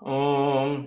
ॐ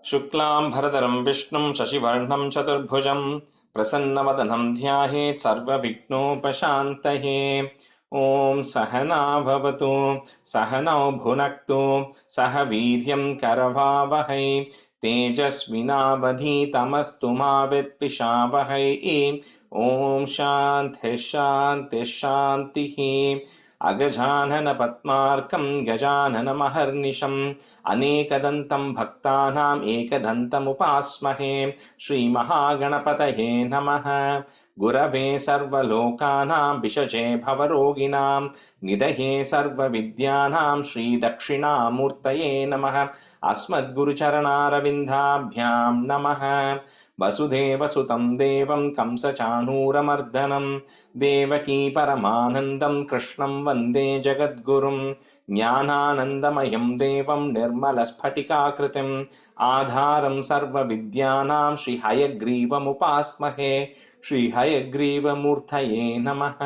शुक्लांभरधरं विष्णुं शशिवर्णं चतुर्भुजं प्रसन्नवदनं ध्यायेत् सर्वविघ्नोपशान्तये। ॐ सहना भवतु सहनौ भुनक्तु सह वीर्यं करवावहै तेजस्विनावधीतमस्तु मा विद्विषावहै। ॐ शान्तिः शान्तिः शान्तिः। अगजानन पद्मार्कं गजाननमहर्निशम् अनेकदन्तं भक्तानाम् एकदन्तमुपास्महे। श्रीमहागणपतये नमः। गुरवे सर्वलोकानां विषजे भवरोगिणां निधये सर्वविद्यानां श्रीदक्षिणामूर्तये नमः। अस्मद्गुरुचरणारविन्दाभ्यां नमः। वसुदेवसुतं देवं कंसचाणूरमर्दनं देवकी परमानन्दं कृष्णं वन्दे जगद्गुरुं। ज्ञानानन्दमयं देवं निर्मलस्फटिकाकृतिम् आधारं सर्वविद्यानां श्रीहयग्रीवमुपास्महे। श्रीहयग्रीवमूर्तये नमः।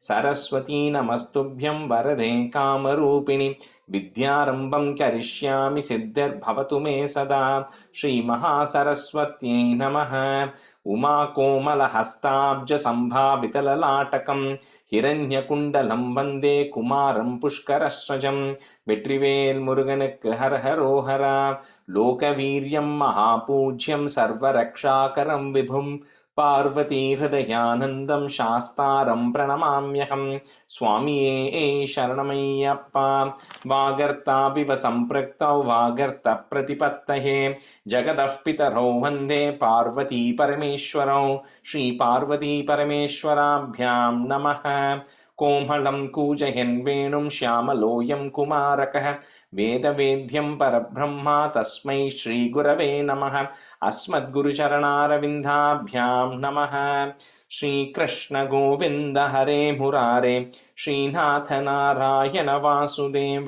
सरस्वती नमस्तुभ्यं वरदे कामरूपिणि विद्यारम्भं करिष्यामि सिद्धिर्भवतु मे सदा। श्रीमहासरस्वत्यै नमः। उमाकोमलहस्ताब्जसम्भावितललाटकं हिरण्यकुण्डलं वन्दे कुमारं पुष्करस्रजं। வெற்றிவேல் முருகனுக்கு ஹர ஹரோஹரா. லோகவீரியம் மகாபூஜ்யம் சர்வரக்ஷாகரம் விபும் பார்வதி ஹிருதயானந்தம் சாஸ்தாரம் பிரணமாம்யகம். சுவாமியே சரணமையப்பா. வாகர்த்தாவிவ சம்பிரக்தௌ வாகர்த்த பிரதிபத்தயே ஜகதः பிதரௌ வந்தே பார்வதி பரமேஸ்வரௌ. ஸ்ரீ பார்வதி பரமேஸ்வராभ्यां நமः. कोमलं कूजयन् वेणुं श्यामलोऽयं कुमारकः वेदवेद्यं परब्रह्मा तस्मै श्रीगुरवे नमः। अस्मद्गुरुचरणारविन्दाभ्यां नमः। श्रीकृष्ण गोविन्द हरे मुरारे श्रीनाथ नारायण वासुदेव।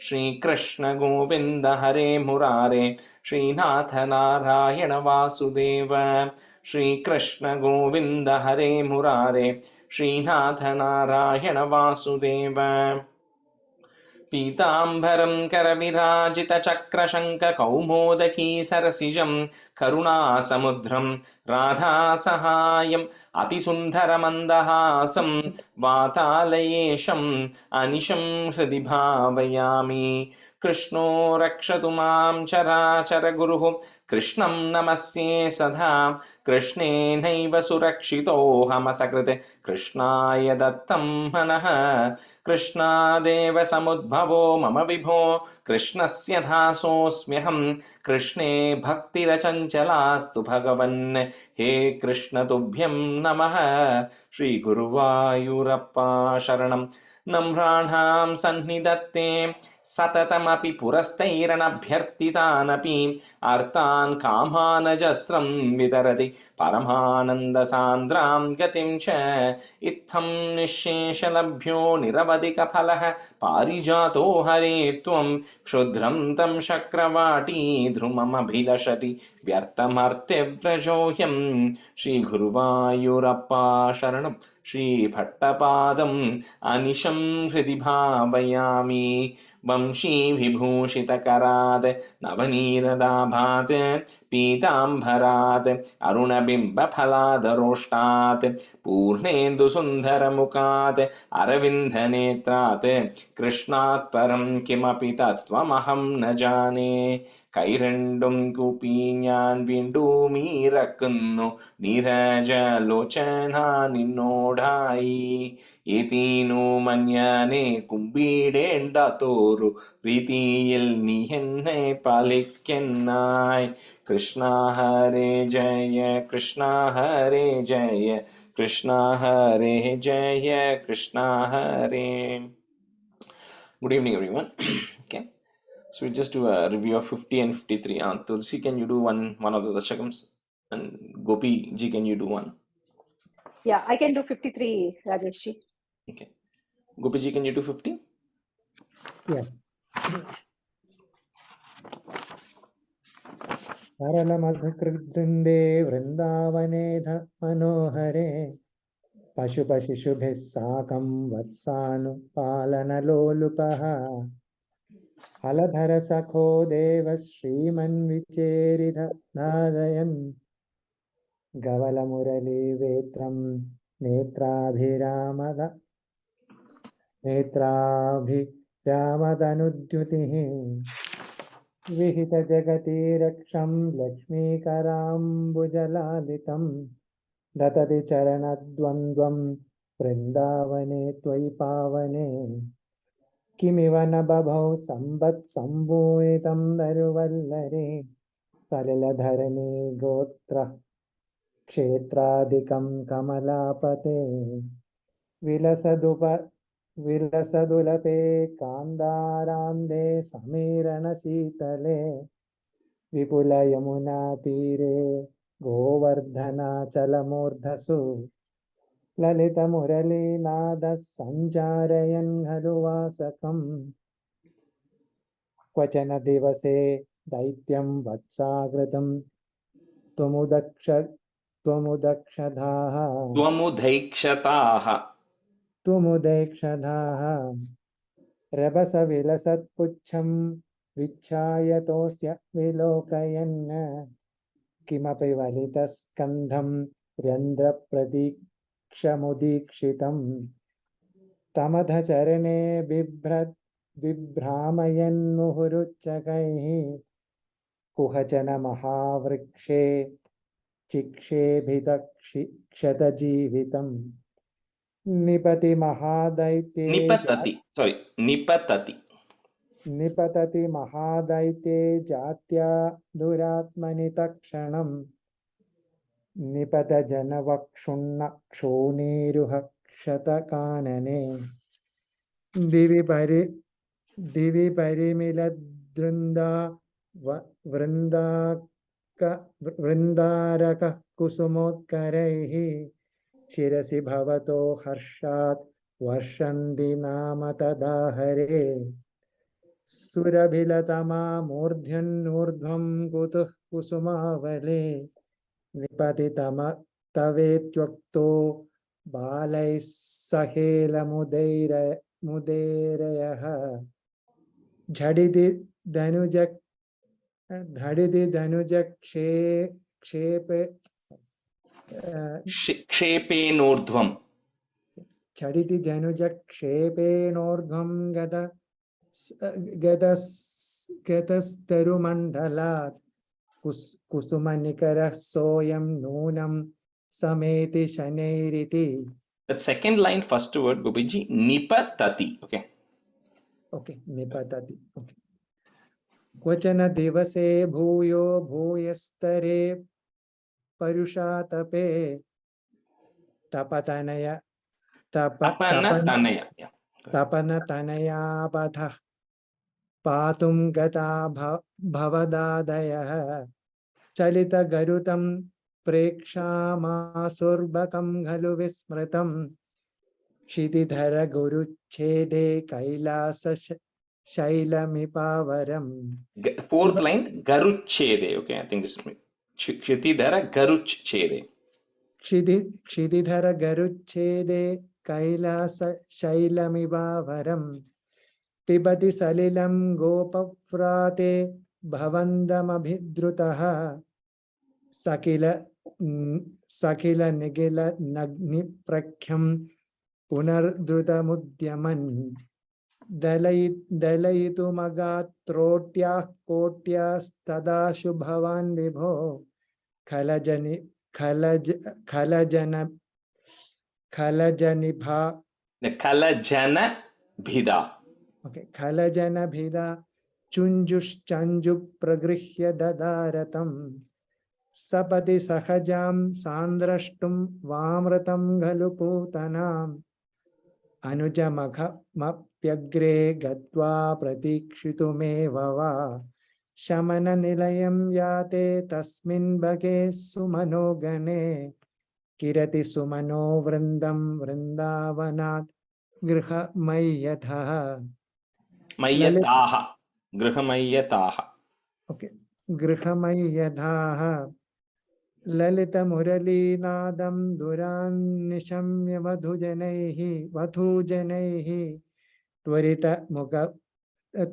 श्रीकृष्ण गोविन्द हरे मुरारे श्रीनाथ नारायण वासुदेव। श्रीकृष्ण गोविन्द हरे मुरारे श्रीनाथ नारायण वासुदेव। पीताम्बरं करविराजितचक्रशङ्खकौमोदकी सरसिजं करुणासमुद्रं राधासहायम् अतिसुन्दरमन्दहासं वातालयेशम् अनिशं हृदि भावयामि। कृष्णो रक्षतु मां चराचरगुरुः कृष्णं नमस्ये सदा। कृष्णेनैव सुरक्षितोऽहमसकृत् कृष्णाय दत्तं मनः। कृष्णादेव समुद्भवो मम विभो कृष्णस्य दासोऽस्म्यहं। कृष्णे भक्तिरचञ्चलास्तु भगवन् हे कृष्ण तुभ्यं नमः। श्रीगुरुवायूरप्पा शरणं। नम्राणां सन्निधत्ते सततमपि पुरस्तैरनभ्यर्थितानपि अर्थान् कामानजस्रं वितरति परमानन्दसान्द्रां गतिं च। इत्थं निःशेषलभ्यो निरवधिकफलः पारिजातो हरे त्वं क्षुद्रं तं शक्रवाटी ध्रुममभिलषति व्यर्थमर्त्यव्रजोऽयं। श्रीगुरुवायूरप्पा शरणं। श्रीभट्टपादम् अनिशं हृदि भावयामि। वंशीविभूषितकरात् नवनीरदाभात् पीताम्बरात् अरुणबिम्बफलादरोष्टात् पूर्णेन्दुसुन्दरमुखात् अरविन्दनेत्रात् कृष्णात् परं किमपि तत्त्वमहं न जाने। കൈരണ്ടും കൂപ്പി ഞാൻ വീണ്ടും ഇറക്കുന്നു നീരജലോചന നിന്നോടായി. ഏതീനു മഞ്ഞനെ കുമ്പിടേണ്ടാത്തോരു പ്രീതിയിൽ നീ എന്നെ പാലിക്കെന്നായി. കൃഷ്ണ ഹരേ ജയ കൃഷ്ണ ഹരേ ജയ കൃഷ്ണ ഹരേ ജയ കൃഷ്ണ ഹരേ. Good evening, everyone. Okay. So we just do a review of 50 and 53. Tulsi, can you do one of the Dasakams? And Gopi ji, can you do one? Yeah, I can do 53, Rajesh ji. Okay. Gopi ji, can you do 50? Yeah. सरलमघकृद्वृन्दे वृन्दावने मनोहरे पशुपशिशुभिः साकं वत्सानुपालनलोलुपः हलधर सखो देव श्रीमन्विचेरिध नादयन् गवलमुरली वेत्रं नेत्राभिरामद नेत्राभिरामदनुद्युतिः विहित जगति रक्षं लक्ष्मीकराम्बुजलालितं दतति चरणद्वन्द्वं वृन्दावने त्वयि पावने किमिव न बभौ संवत्सम्भूयितं नरुवल्लरे सलिलधरणी गोत्र क्षेत्रादिकं कमलापते विलसदुलपे कान्दारान्धे समीरणशीतले विपुलयमुनातीरे गोवर्धनाचलमूर्धसु ललितमुरलीनादः सञ्चारयन् खलु वासकम् क्वचन दिवसे दैत्यं वत्साकृतं त्वमुदक्षधाः त्वमुदैक्षधाः रभसविलसत्पुच्छं विच्छायतोऽस्य विलोकयन् किमपि वलितस्कन्धं रन्ध्रप्रतीक्षमुदीक्षितं तमधचरणे बिभ्रामयन्मुहुरुच्चकैः कुहचन महावृक्षे चिक्षेभितक्षतजीवितम् निपतति महादैत्ये जात्या दुरात्मनि तत्क्षणम् निपत जनवक्षुण्ण क्षोणीरुह क्षतकानने दिवि परिमिलदृन्दा वृन्दारकः कुसुमोत्करैः शिरसि भवतो हर्षात् वर्षन्ति नाम तदा हरे सुरभिलतमा मूर्ध्यन्नूर्ध्वं कुतुः कुसुमावले निपतितवेत्युक्तो बालैः सहेलमुदैरयः झटिति क्षेपेनोर्ध्वम् झटिति धनुजक्षेपेणोर्ध्वं गतस्तरुमण्डलात् कुसुमनिकरः सोऽयं नूनं समेति शनैरिति. That second line, first word, Gopiji, nipatati. Okay. Okay, nipatati. Okay. क्वचन दिवसे भूयो भूयस्तरे परुषातपे तपनतनयापथः पातुं गता भवदादयः चलितगरुतं प्रेक्षामासुर्बकं खलु विस्मृतं क्षितिधर गुरुच्छेदे Kailash शैलमिपावरम्. Fourth line, garuchchede. Okay, I think this is Kshitidhara garuchchede. क्षितिधर गरुच्छेदे Kailash शैलमिपावरम् पिबति सलिलं गोपव्राते भवन्दमभिद्रुतः सकिल निगिल नग्निप्रख्यं पुनर्द्रुतमुद्यमन् दलयितुमगात्रोट्याः कोट्यास्तदा शुभवान् विभो खलजनभिदा चुञ्जुश्चञ्जु प्रगृह्य ददारतं सपदि सहजां सान्द्रष्टुं वामृतं खलु पूतनाम् अनुजमघमप्यग्रे गत्वा प्रतीक्षितुमेव वा शमननिलयं याते तस्मिन् भगे सुमनोगणे किरति सुमनो वृन्दं वृन्दावनात् गृहमय्यथः गृहमय्यथाः ललितमुरलीनादं दुरान्निशम्य वधूजनैः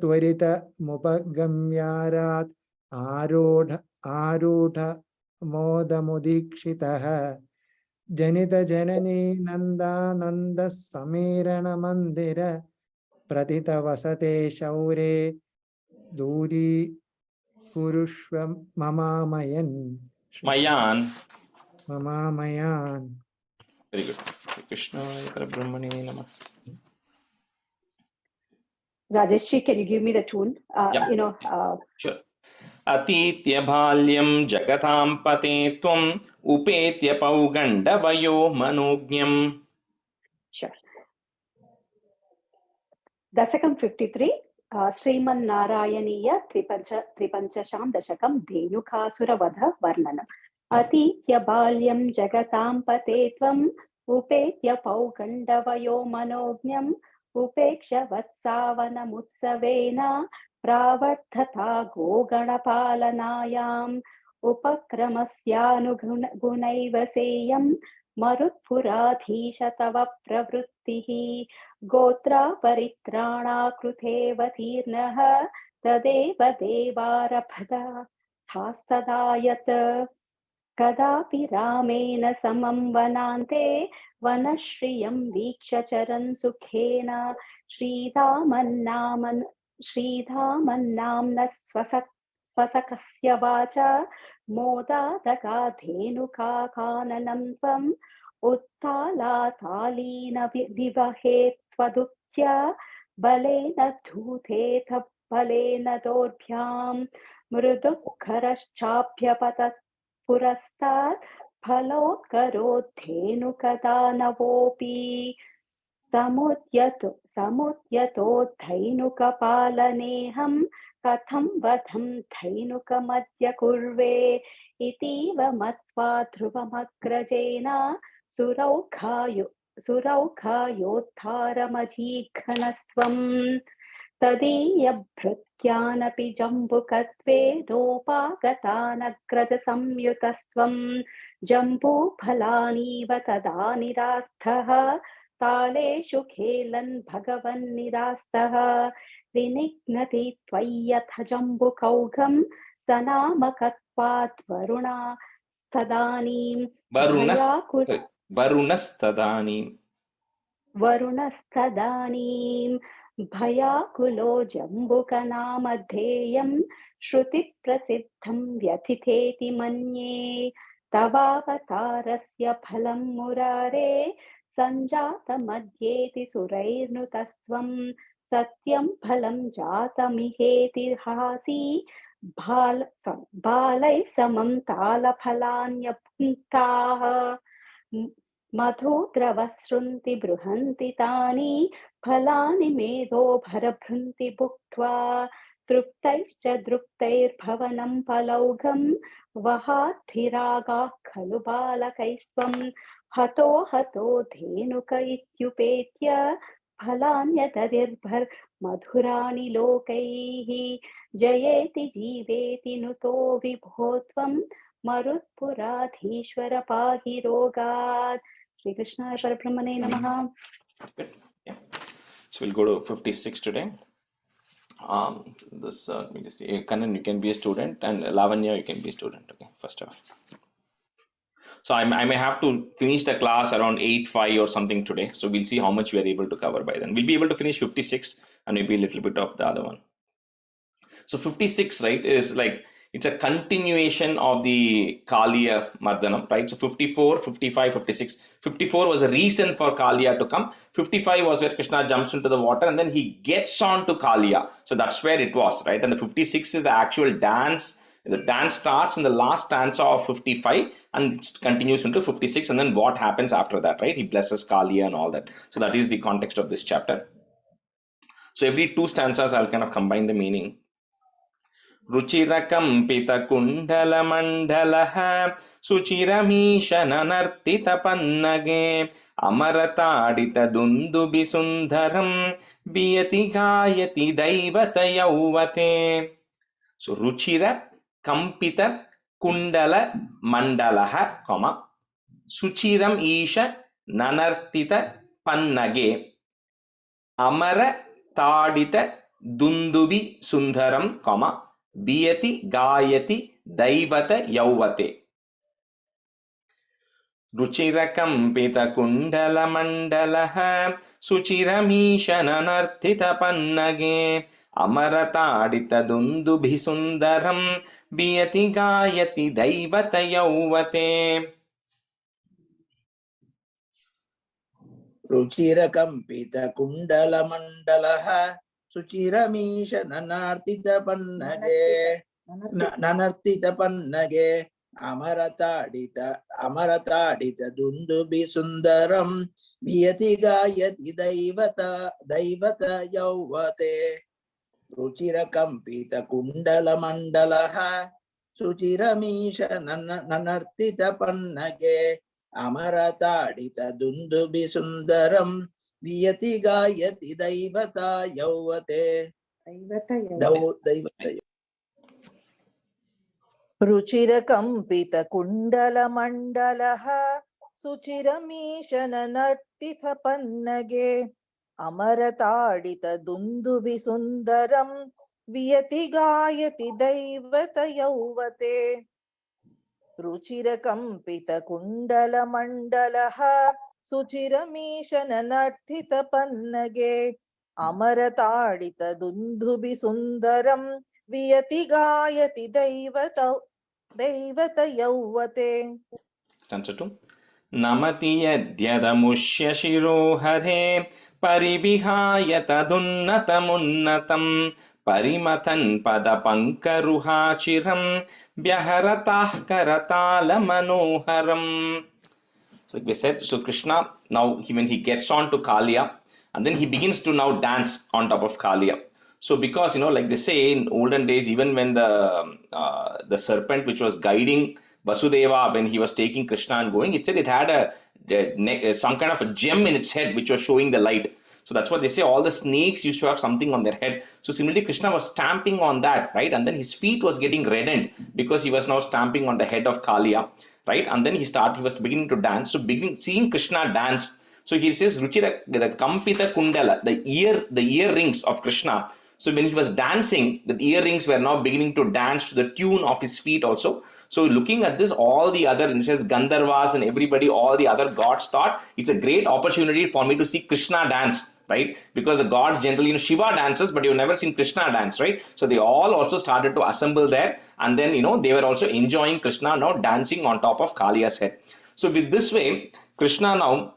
त्वरितमुपगम्यारात् आरूढ मोदमुदीक्षितः जनितजननी नन्दानन्दः समीरणमन्दिर प्रथितवसते शौरे दूरी कुरुष्व ममामयन् Mayan. ममामयान्. Very good. Krishna Parabrahmane Namah. Rajeshri, can you give me the tune? Yeah. Sure. अतीत्य बाल्यं जगतां पते त्वम् उपेत्य पौगण्डवयो मनोज्ञम्. Sure. Dasakam 53, Sriman Narayaneeyam Tripanchasham Dasakam Dhenukasura Vadha Varnanam. Atitya Balyam Jagatam Pate Tvam Upetya Paugandavayo Manognyam Upeksha Vatsavana Mutsavena Pravarthata Goganapalanayam Upakramasyanugunaiva Seyam Marutpuradhisha Tava Pravrittihi Gotra Paritrana Kruteva Tirnaha Tadeva Devarabhada Thastadayat Kadapi Ramena Samam Vanante Vanashriyam Vikshacharan Sukhena Shridhamannamna Swasakasya Vacha Modadaka Dhenuka Kananam Tvam Uttala Talina Vivahe Twadutya Balena Dhuteta Balena Dodbhyam Mrudukharashchapyapatat Purastat Phalotkarodhenukadanopi Samudyato Dhainukapalaneham Katham Vadham Dhainukamadya Kurve Itiva Matva Dhruvamagrajena Suraukhayottharamajikhanastvam Tadiya Bhrutyanapi Jambukatve Dopagata Samyutastvam Jambu Phalaniva Tadanirasthaha Taleshu Khelan Bhagavan Nirastaha Vinignati Tvayatha Jambukaugham Sanamakatvat Varuna Stadanim Varunastadanim Bhayakulo Jambukanamaddheyam Shruti Prasiddham Vyathitheti Manye Tavavatarasya Phalam Murare Sanjata Madhyeti Surairnutastvam Satyam Phalam Jatamiheti Hasi Balai Samam Tala Phalanyaptaha Madhu Dravasrunti Bruhanti Tani Phalani Medo Bharabhrunti Bhuktva Truptaischa Druptair Bhavanam Palaugam Vahathiraga Khalubala Hato Dhenuka Ityupetya Phalanya Tadirbhar Madhurani Lokaihi Jayeti Jiveti Nuto Vibhotvam Marutpuradhishwara Pahi Rogat. Shri Krishna Parabrahmane Namaha. Good. Yeah. So we'll go to 56 today. Let me just see. Kannan, you can be a student, and Lavanya, you can be a student. Okay, first off. So I may have to finish the class around 8:05 or something today. So we'll see how much we are able to cover by then. We'll be able to finish 56 and maybe a little bit of the other one. So 56, right, is like it's a continuation of the Kaliya Mardanam, right? So 54, 55, 56. 54 was a reason for Kaliya to come. 55 was where Krishna jumps into the water and then he gets on to Kaliya. So that's where it was, right? And the 56 is the actual dance. The dance starts in the last stanza of 55 and continues into 56. And then what happens after that, right? He blesses Kaliya and all that. So that is the context of this chapter. So every two stanzas, I'll kind of combine the meaning. रुचिरकम्पितकुण्डलमण्डलः सुचिरमीशननर्तितपन्नगे अमरताडितदुन्दुभिसुन्दरं बियति गायति दैवतयौवते. So रुचिरकम्पितकुण्डलमण्डलः, सुचिरम् ईश ननर्तितपन्नगे अमरताडित Dundubi Sundaram, comma, Biyati Gayati Daivata Yauvate. रुचिरकम्पितकुण्डलमण्डलः सुचिरमीशननर्थितपन्नगे अमरताडितदुन्दुभिसुन्दरं बियति गायति दैवतयौवते. रुचिरकम्पितकुण्डलमण्डलः सुचिरमीशननार्तितपन्नगे अमरताडित दुन्दुभिसुन्दरं बियति गायति दैवत यौवते. रुचिरकम्पितकुण्डलमण्डलः सुचिरमीशननर्तितपन्नगे अमरताडित दुन्दुभिसुन्दरं बियति गायति दैवत यौवते. रुचिरकम्पितकुण्डलमण्डलः सुचिरमीशननर्तितपन्नगे अमरताडितदुन्दुभिसुन्दरं वियति गायति दैवतयौवते. रुचिरकम्पितकुण्डलमण्डलः सुचिरमीशननर्तितपन्नगे अमरताडितदुन्दुभिसुन्दरं वियति गायति दैवतयौवते. नमति यद्यदमुष्य शिरोहरे परिविहाय तदुन्नतमुन्नतं परिमथन् पदपङ्करुहाचिरं व्यहरताः करतालमनोहरम्. So like we said, so Krishna now when he gets on to Kaliya and then he begins to now dance on top of Kaliya. So because like they say in olden days, even when the serpent which was guiding Vasudeva when he was taking Krishna and going, it said it had some kind of a gem in its head which was showing the light. So that's what they say, all the snakes used to have something on their head. So similarly, Krishna was stamping on that, right? And then his feet was getting reddened because he was now stamping on the head of Kaliya, right? And then he was beginning to dance. So seeing Krishna dance. So he says, Ruchira Kampita Kundala, the earrings of Krishna. So when he was dancing, the earrings were now beginning to dance to the tune of his feet also. So looking at this, all the other Gandharvas and everybody, all the other gods thought it's a great opportunity for me to see Krishna dance, right? Because the gods generally, Shiva dances, but you've never seen Krishna dance, right? So they all also started to assemble there, and then they were also enjoying Krishna now dancing on top of Kaliya's head. So with this way, Krishna now,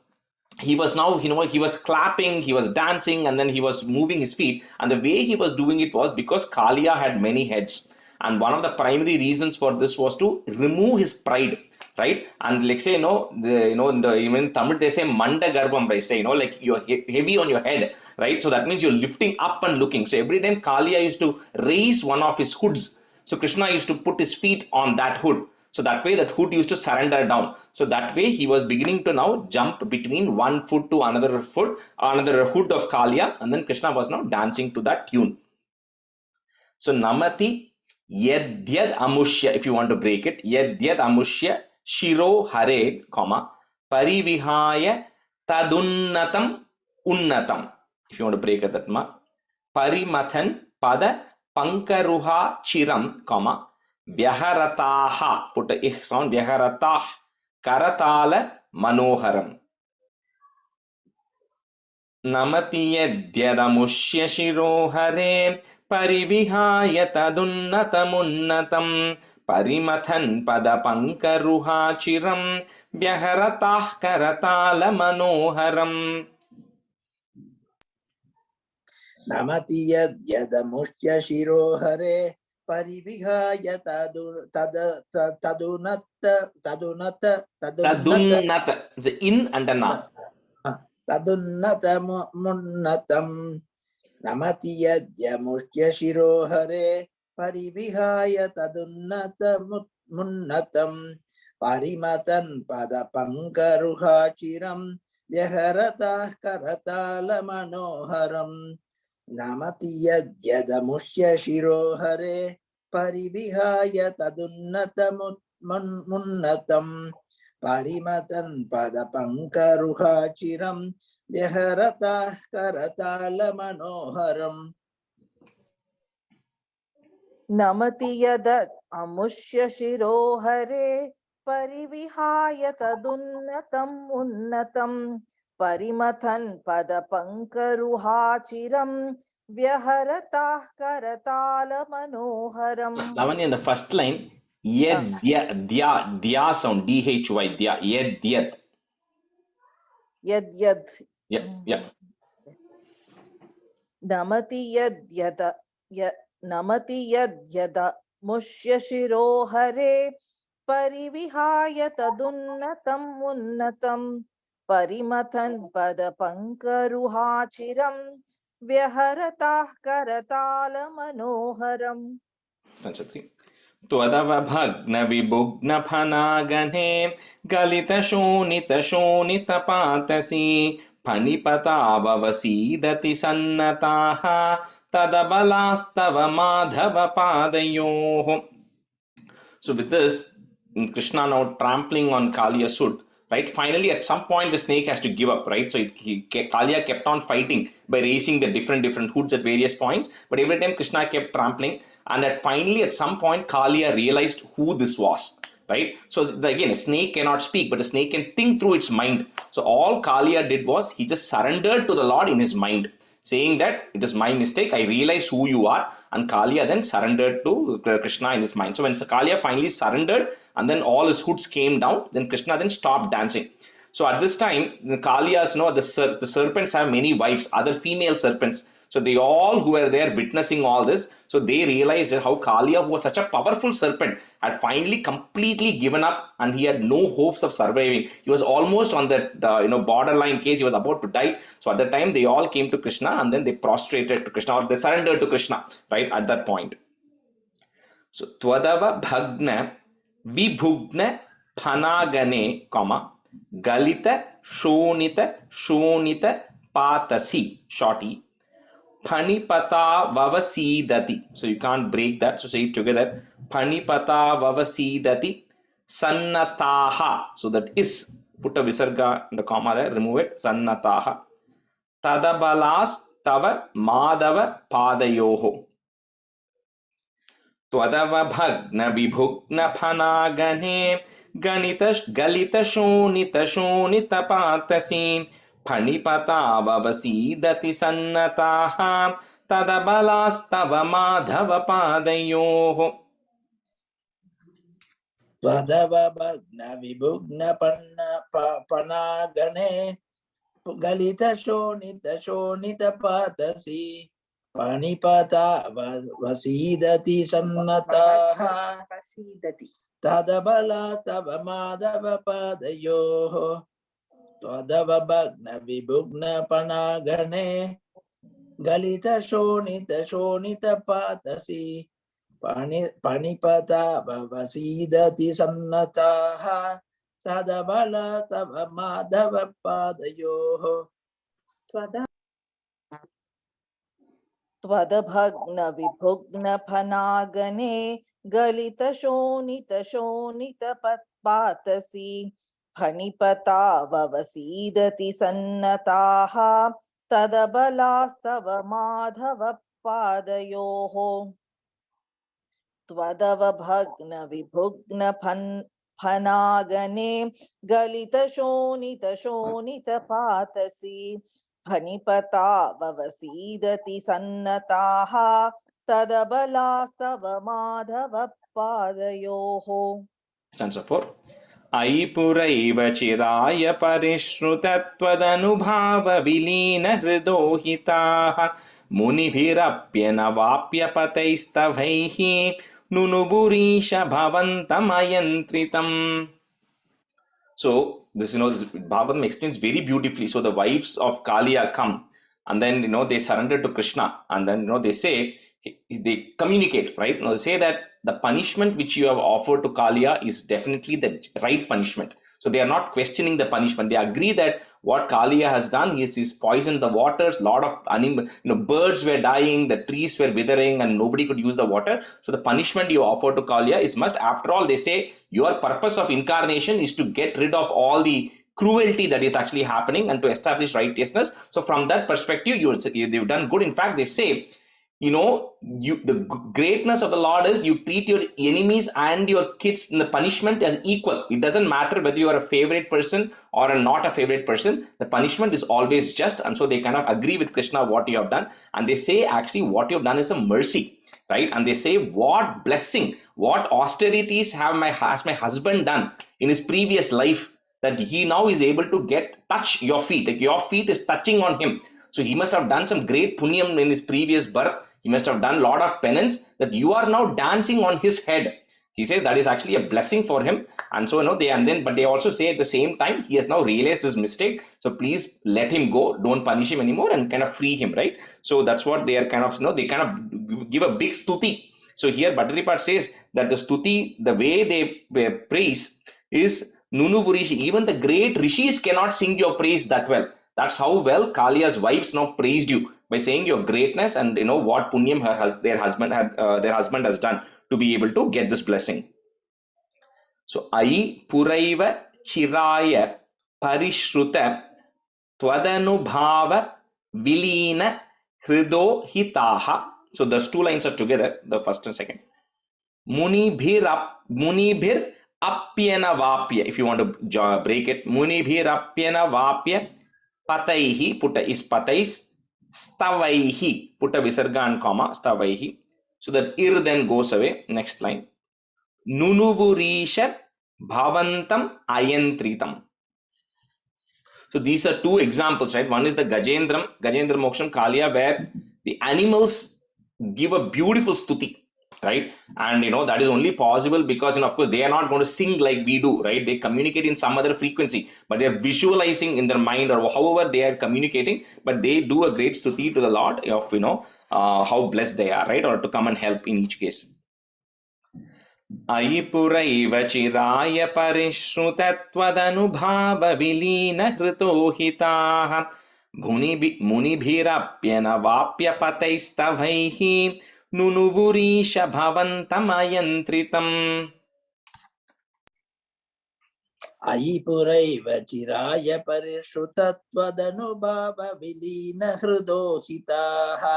he was now, he was clapping, he was dancing, and then he was moving his feet. And the way he was doing it was because Kaliya had many heads. And one of the primary reasons for this was to remove his pride, right? And like say, in the even Tamil they say Manda Garbham, they say, like you're heavy on your head, right? So that means you're lifting up and looking. So every time Kaliya used to raise one of his hoods, so Krishna used to put his feet on that hood. So that way that hood used to surrender down. So that way he was beginning to now jump between one foot to another foot, another hood of Kaliya, and then Krishna was now dancing to that tune. So Namati Yadyad Amushya, if you want to break it, Yadyad Amushya Shiro Hare, comma, Parivihaya Tadunnatam Unnatam. If you want to break it, that ma. Parimathan Pada Pankaruha Chiram, comma, Vyaharataha, put a ich sound, Vyaharatah Karatala Manoharam. Namati Yadyadamushya Shiro Hare Parivihaya Tadunnatam Parimathan Padapankaruha Chiram Vyaharatah Karatala Manoharam. Namati yadamushya shiro hare parivihaya tadunata. It's in and a na. Tadunata munnatam. Namati yadamushya shiro hare parivihaya tadunata munnatam. Parimatan padapankaruha chiram vyaharatah karatala manoharam. Namati yadamushya shiro hare parivihaya tadunnatam munnatam. Parimatan padapankaruha chiram vyaharatah karatala manoharam. नमति यद अमुष्य शिरोहरे परिविहाय तदुन्नतम् उन्नतम् परिमथन् पदपङ्करुहाचिरं व्यहरताः करतालमनोहरम्. Lavanya, in the first line, yed, dya sound, dhy, dya, yed, yet. यद्यद् Yeah. नमति यद्यद नमति यद्यद मुष्य शिरोहरे परिविहाय तदुन्नतम् उन्नतम् परिमथन् पदपङ्करुहाचिरं व्यहरताः करतालमनोहरम्. त्वदवभग्नविभुग्नफनागणे गलितशोणितशोणितपातसी फणिपताववसीदति सन्नताः तदबलास्तव माधवपादयोः. So with this, Krishna now trampling on Kaliya's foot, right? Finally, at some point, the snake has to give up, right? So Kaliya kept on fighting by raising the different hoods at various points, but every time Krishna kept trampling, and finally, at some point, Kaliya realized who this was, right? So again, a snake cannot speak, but a snake can think through its mind. So all Kaliya did was he just surrendered to the Lord in his mind, saying that it is my mistake, I realize who you are, and Kaliya then surrendered to Krishna in his mind. So when Kaliya finally surrendered and then all his hoods came down, then Krishna then stopped dancing. So at this time, the Kaliya's, the serpents have many wives, other female serpents. So they all who were there witnessing all this, so they realized how Kaliya, who was such a powerful serpent, had finally completely given up and he had no hopes of surviving. He was almost on that borderline case. He was about to die. So at that time, they all came to Krishna and then they prostrated to Krishna, or they surrendered to Krishna, right, at that point. So Twadava Bhagna Vibhugna Phanagane, Galita Shonita Patasi, shorty. Phanipata Vavasidati. So you can't break that. So say it together. Phanipata Vavasidati Sannataha. So that is, put a visarga in the comma there, remove it. Sannataha. Tadabalas Tava Madhava Padayoho. Twadava Bhagna Vibhugna Phanagane Galita Shonita Patasi फणिपताववसीदति सन्नताः तदबलास्तव माधवपादयोः. त्वदवभग्नविभुग्नपनागणे गलितशोणितशोणितपातसि फणिपतावसीदति सन्नताः तदबला तव माधवपादयोः. त्वदवभग्नविभुग्नपनागणे गलितशोणितशोणितपातसि फणिपतावसीदति सन्नताः तदबला तव माधवपादयोः. त्वदभग्नविभुग्नफनागने गलितशोणितशोणितपातसि फणिपताववसीदति सन्नताः तदबलास्तव माधवपादयोः. त्वदवभग्नविभुग्नफनागने गलितशोणितशोणितपातसि फणिपताववसीदति सन्नताः तदबलास्तव माधवपादयोः. Stanza 4. ऐपुरैव चिराय परिश्रुतत्वदनुभावविलीनहृदोहिताः मुनिभिरप्यनवाप्यपतैस्तवैः नुनुबुरीश भवन्तमयन्त्रितम्. So this Bhagavatam explains very beautifully. So the wives of Kaliya come and then they surrender to Krishna and then they say, they communicate, right? They say that the punishment which you have offered to Kaliya is definitely the right punishment. So they are not questioning the punishment. They agree that what Kaliya has done is he's poisoned the waters. Lot of birds were dying, the trees were withering, and nobody could use the water. So the punishment you offer to Kaliya is must. After all, they say your purpose of incarnation is to get rid of all the cruelty that is actually happening and to establish righteousness. So from that perspective, you've done good. In fact, they say the greatness of the Lord is you treat your enemies and your kids in the punishment as equal. It doesn't matter whether you are a favorite person or not a favorite person. The punishment is always just, and so they kind of agree with Krishna what you have done, and they say actually what you have done is a mercy, right? And they say what blessing, what austerities has my husband done in his previous life that he now is able to touch your feet, like your feet is touching on him. So he must have done some great punyam in his previous birth. He must have done a lot of penance that you are now dancing on his head. He says that is actually a blessing for him. And so, but they also say at the same time, he has now realized his mistake. So please let him go. Don't punish him anymore and kind of free him, right? So that's what they are kind of, they kind of give a big stuti. So here Bhattaripat says that the stuti, the way they praise is Nunu Purishi. Even the great rishis cannot sing your praise that well. That's how well Kaliya's wives now praised you by saying your greatness and what punyam their husband has done to be able to get this blessing. So Ai Puraiva Chiraya Parishruta Tvadanubhava Vilina Hrido Hitaha. So those two lines are together, the first and second. Munibhir Apyana Vapya. If you want to break it, Munibhir Apyana Vapya Pataihi, put is Patais, Stavaihi, put a visarga and comma, Stavaihi. So that ir then goes away. Next line. Nunuvurisha Bhavantam Ayantritam. So these are two examples, right? One is the Gajendra Moksham Kaliya, where the animals give a beautiful stuti, right? And that is only possible because of course they are not going to sing like we do, right? They communicate in some other frequency, but they are visualizing in their mind or however they are communicating, but they do a great stuti to the Lord of how blessed they are, right? Or to come and help in each case. Ayipuraiva chiraya parishrutatvadanubhava vilina hritohitaha munibhirapyana pataistavaihi nunuvurisha bhavantamantritam. Ayipuraiva chiraya parishrutatvadanubhava vilina hridohitaha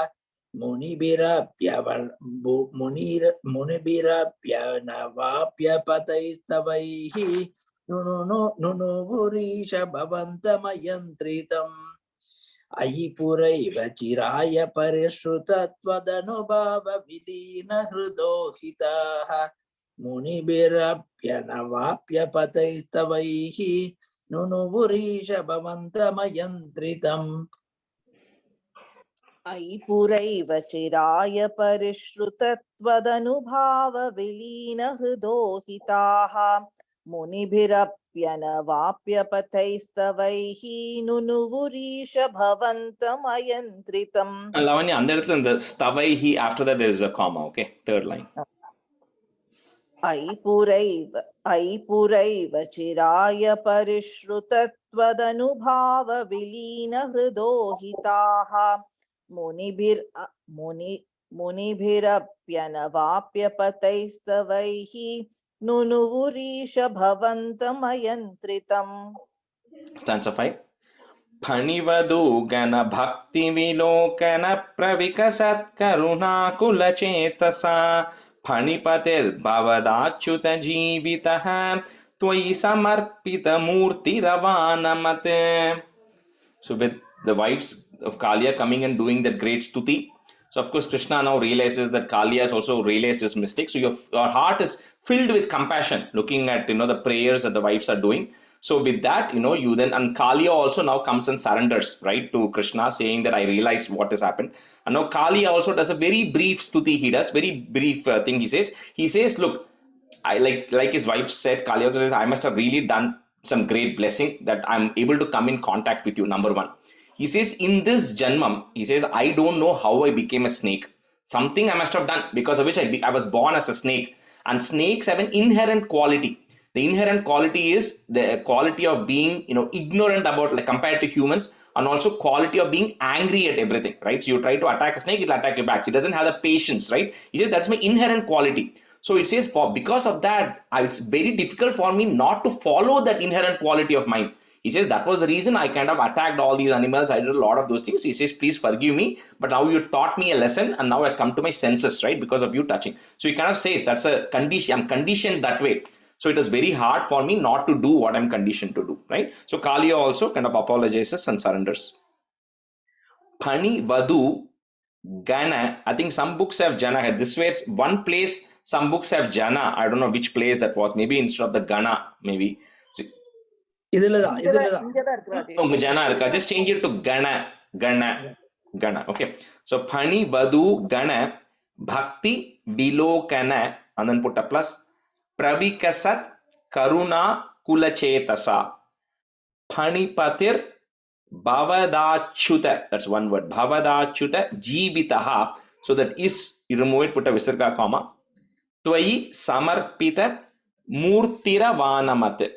munibhirapyanavapya pataistavaihi nunuvurisha bhavantamantritam. Ayipuraiva chiraya parishrutatvadanubhava vilina hridohitaha munibhirapyanavapya pataistavaihi nunuvurisha bhavantamantritam. Aipuraiva chiraya parishrutatvadanubhava vilina hridohitaha munibhirapyanavapya pataistavaihi nunuvurisha bhavantamantritam. And Lavanya, and in the stavaihi, after that there is a comma, okay? Third line. Aipuraiva chiraya parishrutatvadanubhava vilina hridohitaha munibhirapyanavapya pataistavaihi nunuvurisha bhavantamantritam. Stanza 5. Phanivadu gana bhakti vilokana pravikasat karuna kula chetasa phanipatir bhavadachyuta jivitaha tvai samarpita murti ravanamate. So with the wives of Kaliya coming and doing that great stuti, so of course Krishna now realizes that Kaliya has also realized his mistake. So your heart is filled with compassion looking at the prayers that the wives are doing. So with that, you then, and Kaliya also now comes and surrenders, right, to Krishna, saying that I realize what has happened. And now Kaliya also does a very brief stuti. He does very brief thing. He says, look, I like his wife said, Kaliya also says, I must have really done some great blessing that I'm able to come in contact with you. Number one, he says, in this janmam, he says, I don't know how I became a snake. Something I must have done because of which I was born as a snake. And snakes have an inherent quality. The inherent quality is the quality of being, ignorant about, like, compared to humans, and also quality of being angry at everything, right? So you try to attack a snake, it'll attack you back. So it doesn't have the patience, right? He says that's my inherent quality. So it says because of that, it's very difficult for me not to follow that inherent quality of mine. He says, that was the reason I kind of attacked all these animals. I did a lot of those things. He says, please forgive me, but now you taught me a lesson and now I come to my senses, right? Because of you touching. So he kind of says, that's a condition. I'm conditioned that way. So it is very hard for me not to do what I'm conditioned to do, right? So Kalia also kind of apologizes and surrenders. Pani Vadu Gana, I think some books have Jana. This way, one place, some books have Jana. I don't know which place that was. Maybe instead of the Gana, maybe. So, இதுலதான் இங்கதான் இருக்கு Rajesh. Jana irukka. Just change it to Gana. Gana. Gana. Okay. So Pani Vadu Gana Bhakti Vilokana, and then put a plus. Pravikasat Karuna Kulachetasa. Panipatir Bhavadachuta, that's one word. Bhavadachuta Jivitaha. So that is, you remove it, put a visarga comma. Tvayi Samarpita Murtiravanamath.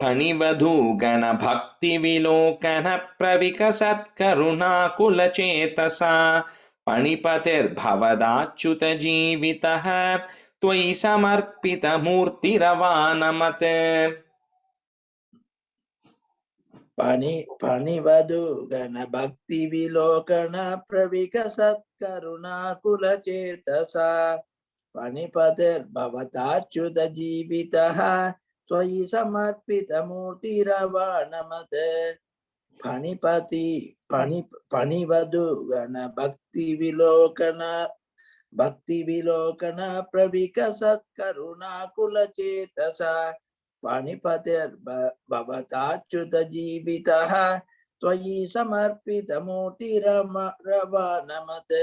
Panivadhu Gana Bhakti Vilokana Pravikasat Karuna Kulachetasa. Panipatir Bhavadachuta Jivitaha. Tvayi Samarpita Murtiravanamath. పనివదు గణ భక్తి విలోకన ప్రవికసత్ కరుణాకుల చేతస పనిపతిర్భవతాచ్యుత జీవితః త్వయి సమర్పిత మూర్తిరవాణమత్. పనివదు గణ భక్తి విలోకన ప్రవికసత్ కరుణాకుల చేతస పాణిపతిర్భవతాచ్యుత జీవితః త్వయి సమర్పిత మూర్తిరవాణమత్.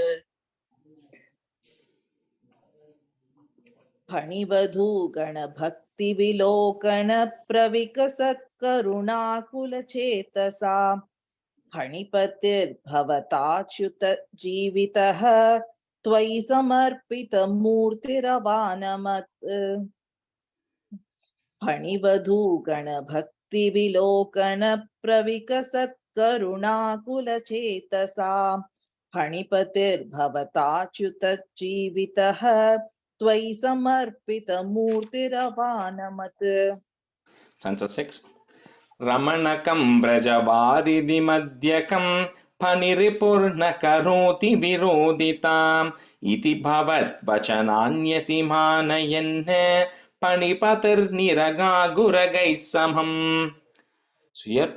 ఫణివధూ గణ భక్తి విలోకన ప్రవికసత్ కరుణాకుల చేతసా ఫణిపతిర్భవతాచ్యుత జీవితః త్వయి సమర్పిత మూర్తిరవాణమత్. ఫణివధూ గణ భక్తి విలోకన ప్రవికసత్ కరుణాకుల చేతసా ఫణిపతిర్భవతాచ్యుత జీవితః త్వయి సమర్పిత మూర్తిరవాణమత్. Stanza 6. Ramanakam Brajavaridhi Madhyakam Paniripurna Karoti Virodhitam Iti Bhavat Vachananyati Manayanne Panipatir Niragaguragai Samham. So here,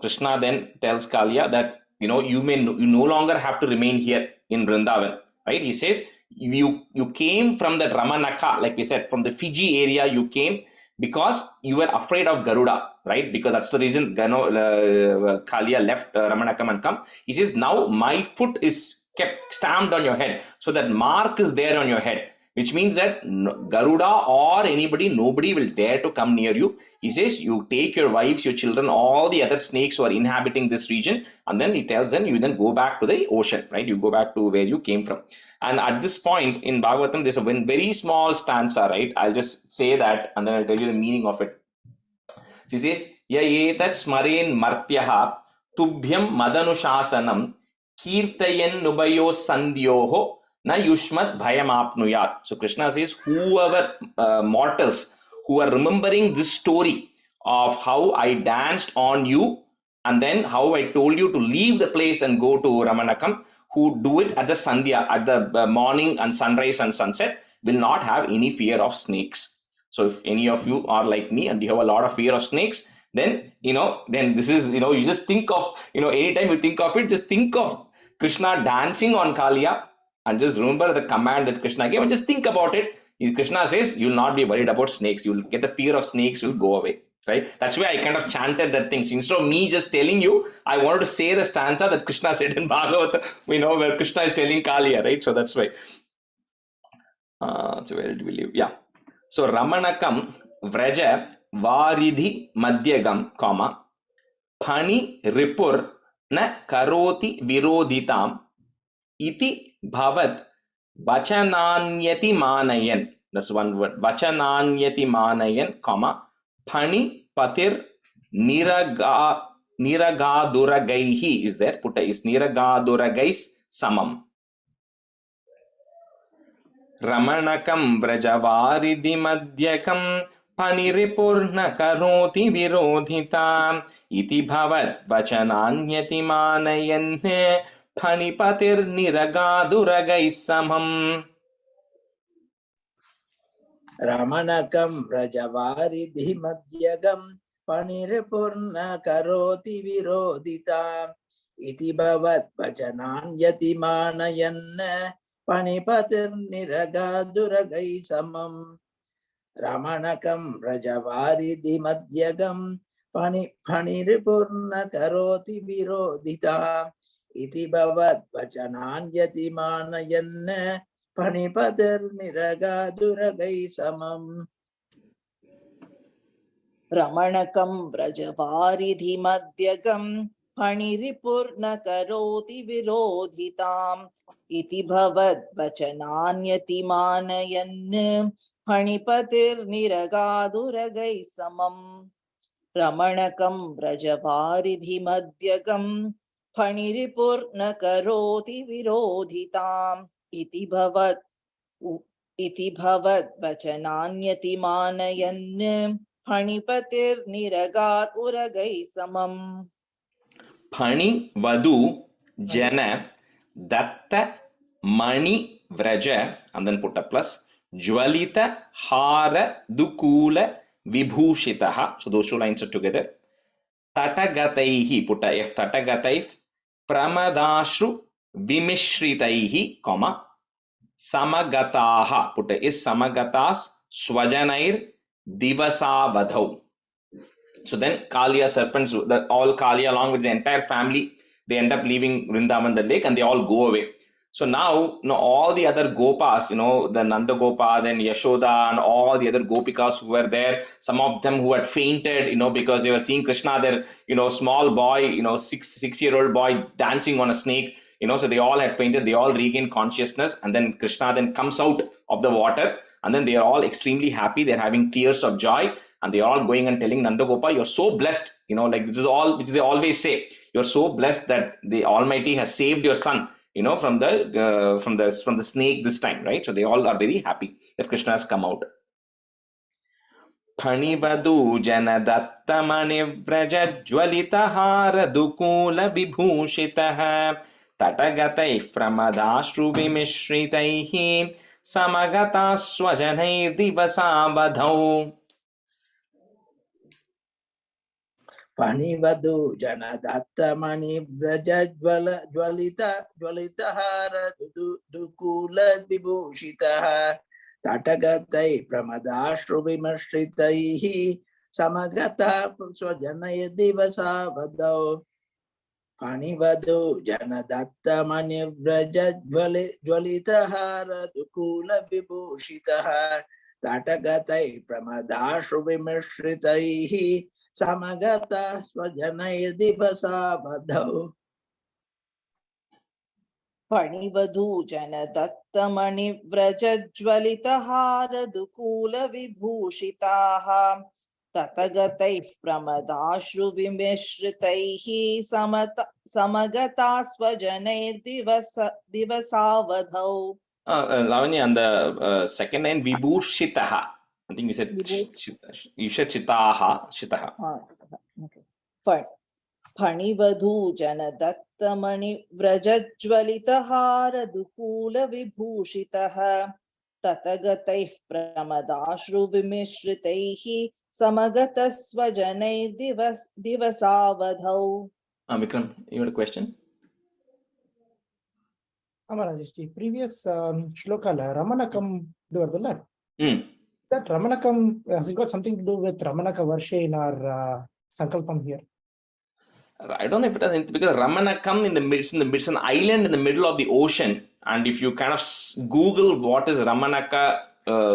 Krishna then tells Kalia that, you no longer have to remain here in Vrindavan, right? He says, you came from the Ramanaka, like we said, from the Fiji area you came because you were afraid of Garuda, right? Because that's the reason Kalia left Ramanakam and come. He says, now my foot is kept stamped on your head. So that mark is there on your head, which means that Garuda or nobody will dare to come near you. He says, you take your wives, your children, all the other snakes who are inhabiting this region, and then he tells them, you then go back to the ocean, right? You go back to where you came from. And at this point in Bhagavatam, there's a very small stanza, right? I'll just say that, and then I'll tell you the meaning of it. She says, Ya etat smaren martyaha tubhyam madanushasanam kirtayan nubayo sandyoho na yushmat bhayam apnuyat. So Krishna says, whoever mortals who are remembering this story of how I danced on you and then how I told you to leave the place and go to Ramanakam, who do it at the Sandhya, at the morning and sunrise and sunset, will not have any fear of snakes. So if any of you are like me and you have a lot of fear of snakes, then then this is, you just think of, anytime you think of it, just think of Krishna dancing on Kalia and just remember the command that Krishna gave and just think about it. Krishna says, you'll not be worried about snakes. You'll get the fear of snakes, will go away, right? That's why I kind of chanted that thing. So instead of me just telling you, I wanted to say the stanza that Krishna said in Bhagavata, where Krishna is telling Kalia, right? So that's why. So where did we leave? Yeah. So Ramanakam Vraja Varidhi Madhyagam, comma, Phani Ripur na Karoti Virodhitam Iti Bhavat Vachananyati Manayan. That's one word. Vachananyati Manayan, comma, Phani Patir Niragaduragaihi is there. Putta is Niragaduragais Samam. Ramanakam Vrajavaridhi Madhyakam फणिरिपुर्न करोति विरोधिताम् इति भवद्वचनान्यतिमानयन् फणिपतिर्निरगादुरगैः समम् रमणकं व्रजवारिधिमध्यगं फणिर्पुर्न करोति विरोधिताम् इति भवद्वचनान्यतिमानयन् फणिपतिर्निरगादुरगैः समम् रमणकं व्रजवारिधिमध्यगं फणिर्पुर्न करोति विरोधिताम् इति भवद्वचनान्यतिमानयन् फणिपतिर्निरगादुरगैः समम् रमणकं व्रजवारिधिमध्यगं फणिरिपुर्न करोति विरोधिताम् इति भवद्वचनान्यतिमानयन् फणिपतिर्निरगादुरगैः समम् रमणकं व्रजवारिधिमध्यगं फणिरिपुर्न करोति विरोधिताम् इति भवद्वचनान्यतिमानयन् फणिपतिर्निरगात् उरगैः समम् फणि वधु जन दत्त मणि व्रज and then put a plus jwalita hara dukula vibhushitaha. So those two lines are together. Tatagataihi, put a f, tatagataif pramadashru vimishritaihi, comma samagataha, put a is samagatas swajanair divasavadhau. So then Kaliya serpents, all Kaliya along with the entire family, they end up leaving Vrindavan, the lake, and they all go away. So now, all the other Gopas, the Nanda Gopa, then Yashoda, and all the other Gopikas who were there, some of them who had fainted, because they were seeing Krishna, their, small boy, 6-year-old boy dancing on a snake, so they all had fainted, they all regained consciousness, and then Krishna then comes out of the water, and then they are all extremely happy, they're having tears of joy, and they are all going and telling Nanda Gopa, you're so blessed, like this is all which they always say, you're so blessed that the Almighty has saved your son, from the snake this time, right? So they all are very happy that Krishna has come out. Phanivadu janadatta vraja jwalitahara dukula vibhushitaha tatagataih pramadashru vimishritaihi samagata swajanair divasavadhau. फणिवधु जनदत्तमणि व्रज ज्वलितहार दुकूल विभूषितः तटगतैः प्रमदाश्रुविमर्शितैः समगतः स्वजनैः दिवसावधौ फणिवधु जनदत्तमणि व्रज ज्वलितहार दुकूल विभूषितः तटगतैः प्रमदाश्रुविमर्शितैः समगता स्वजनैः दिवसावधौ फणिवधू जनदत्तमणिव्रजज्वलितहारदुकूलविभूषिताः ततगतैः प्रमदाश्रुविमिश्रितैः समगता स्वजनैर्दिवसावधौ. Lavanya, on the second line, vibhushitaha. I think you said chitaha. Okay. फणिवधू जनदत्तमणिव्रजज्वलितहारदुकूलविभूषितः ततगतैः प्रमदाश्रुविमिश्रितैः समगतः स्वजनैर्दिवसावधौ. Vikram, you had a question? Amarajesh, previous shloka Ramanakam Duvardula. Hmm. That Ramanakam has it got something to do with Ramanaka Varsha in our Sankalpam here? I don't know if it has, because Ramanakam it's an island in the middle of the ocean, and if you kind of Google what is Ramanaka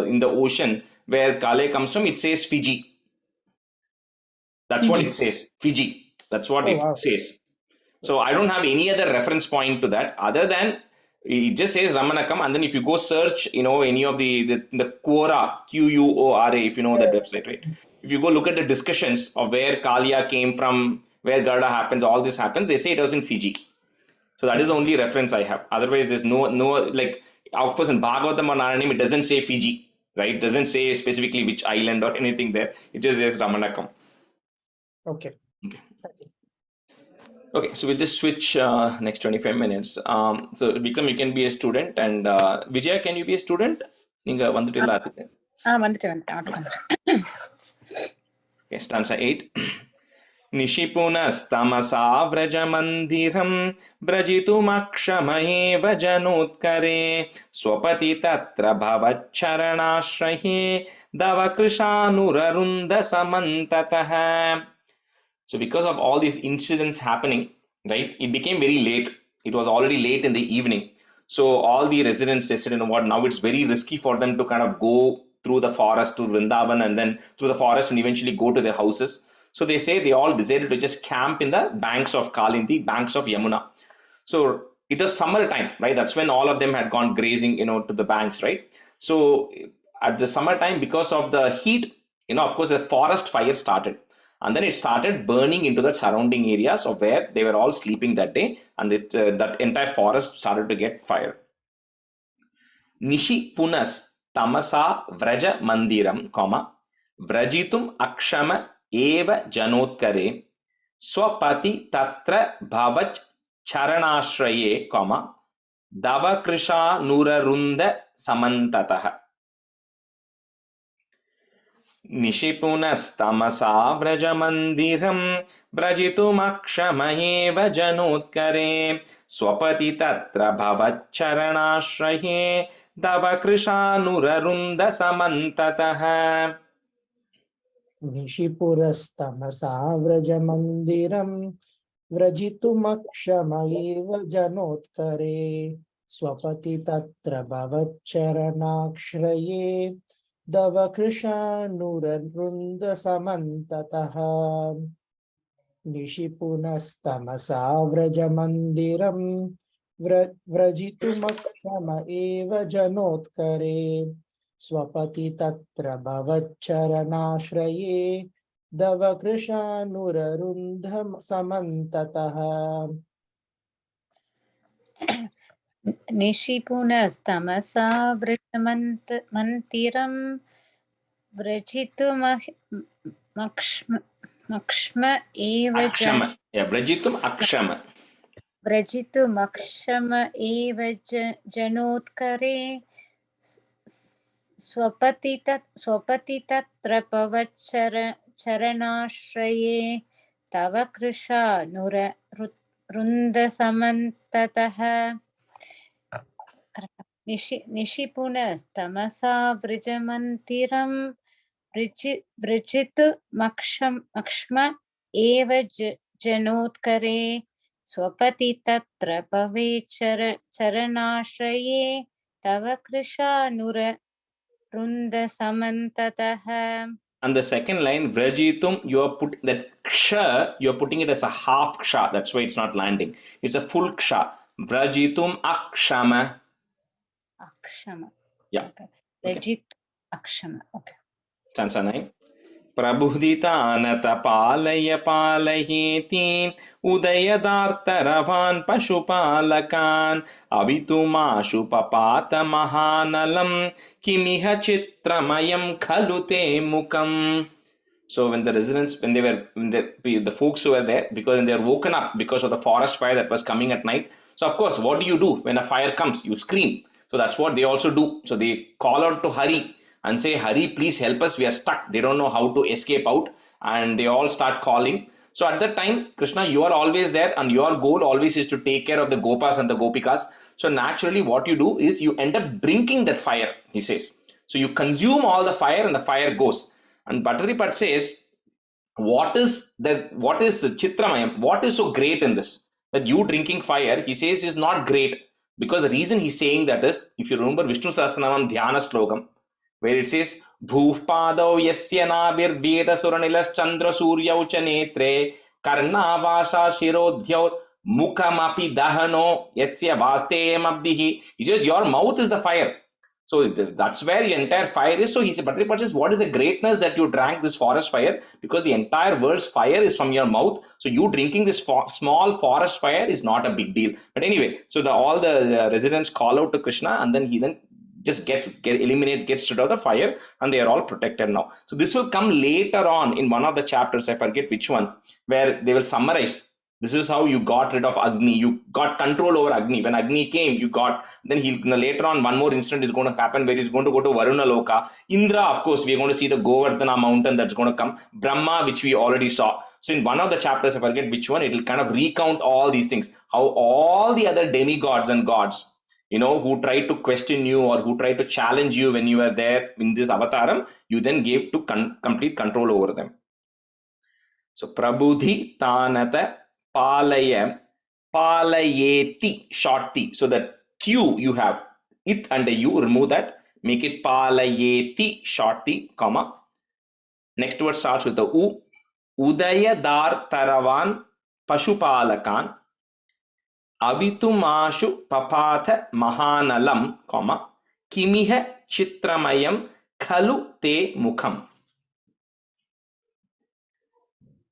in the ocean where Kale comes from, it says Fiji. That's what it says. Fiji. That's what it says. So I don't have any other reference point to that other than it just says Ramanakam, and then if you go search, any of the Quora, Quora, if you know that website, right? If you go look at the discussions of where Kalia came from, where Garda happens, all this happens, they say it was in Fiji. So that is the only reference I have. Otherwise, there's no like, of course, in Bhagavatam or Narayaneeyam, it doesn't say Fiji. right? It doesn't say specifically which island or anything there. It just says Ramanakam. Okay. Okay. Thank you. Okay, so we'll just switch next 25 minutes. So Vikram, you can be a student, and Vijaya, can you be a student? Ninga vandutilla adukku. Okay, stanza 8. निशिपुनस्तमसा व्रजमन्दिरं व्रजितुमक्षमयेव जनोत्करे स्वपति तत्र भवच्चरणाश्रये दवकृशानुररुन्धसमन्ततः. So because of all these incidents happening, right, it became very late. It was already late in the evening. So all the residents they said, you know what, now it's very risky for them to kind of go through the forest to Vrindavan and then through the forest and eventually go to their houses. So they say they all decided to just camp in the banks of Kalindi, banks of Yamuna. So it was summertime, right? That's when all of them had gone grazing, you know, to the banks, right? So at the summertime, because of the heat, you know, of course, the forest fire started. And then it started burning into the surrounding areas of where they were all sleeping that day. And that entire forest started to get fire. Nishi punas tamasa vraja mandiram, vrajitum akshama eva janotkare swapati tatra bhavach charanashraye, davakrisha nurarunda samantatah. निशिपुनस्तमसा व्रजमन्दिरं व्रजितुमक्षमयेव जनोत्करे स्वपति तत्र भवच्चरणाश्रये दवकृशानुररुन्धसमन्ततः. निशिपुरस्तमसा व्रजमन्दिरं व्रजितुमक्षमयेव जनोत्करे स्वपति तत्र भवच्चरणाश्रये दवकृशानुररुन्धसमन्ततः. निशिपुनस्तमसा व्रजमन्दिरं व्रजितुमक्षम एव जनोत्करे स्वपति तत्र भवच्चरणाश्रये दवकृशानुररुन्धसमन्ततः. निशिपुनस्तमसा व्रजमन्दिरं व्रजितुमक्षम एव जनोत्करे स्वपति तत्र भवच्चरणाश्रये तव कृशानुररुन्धसमन्ततः. निशिपुनस्तमसा व्रजमन्दिरं व्रजितुमक्षम एव जनोत्करे स्वपति तत्र भवेच्चरणाश्रये तव कृशानुररुन्धसमन्ततः. And the second line, Vrajitum, you are put that ksha, you are putting it as a half ksha. That's why it's not landing. It's a full ksha. Vrajitum akshama. Akshama. Yeah. Okay. Vrajit akshama. Okay. Stanza 9. प्रबुदितानत पालय पालयेति उदयदार्तरवान् पशुपालकान् अवितुमाशु पपात महानलं किमिह चित्रमयं खलु ते मुखम्. So when the residents, the folks who were there, because they were woken up because of the forest fire that was coming at night. So of course, what do when a fire comes? You scream. So that's what they also do. So they call out to Hari and say, Hari, please help us. We are stuck. They don't know how to escape out. And they all start calling. So at that time, Krishna, you are always there. And your goal always is to take care of the Gopas and the Gopikas. So naturally, what you do is you end up drinking that fire, he says. So you consume all the fire and the fire goes. And Bhattaripat says, what is Chitramayam? What is so great in this? That you drinking fire, he says, is not great. Because the reason he's saying that is, if you remember Vishnu Sahasranamam Dhyana Slokam, where it says, Bhuvpadau yasya nabir veda suranilas chandra suryau cha netre karnavasha shirodhyaur mukamapi dahano yasya vasteyam abdihi. He says, your mouth is the fire. So that's where your entire fire is. So he said, Bhattaripat says, what is the greatness that you drank this forest fire? Because the entire world's fire is from your mouth. So you drinking this small forest fire is not a big deal. But anyway, so all the residents call out to Krishna, and then he just gets rid of the fire, and they are all protected now. So this will come later on in one of the chapters, I forget which one, where they will summarize. This is how you got rid of Agni. You got control over Agni. When Agni came, you got, then later on, one more incident is going to happen where he's going to go to Varuna Loka. Indra, of course, we are going to see the Govardhana mountain that's going to come. Brahma, which we already saw. So in one of the chapters, I forget which one, it will kind of recount all these things. How all the other demigods and gods, who tried to question you or who tried to challenge you when you were there in this avataram, you then gave to complete control over them. So Prabudhi Tanata Palaya Palayeti short T. So that Q you have it and a U, remove that, make it Palayeti short T, comma. Next word starts with the U. Udayadar Taravan Pashupalakan Avitumashu Papatha Mahanalam, comma, Kimiha Chitramayam Khalu Te Mukham.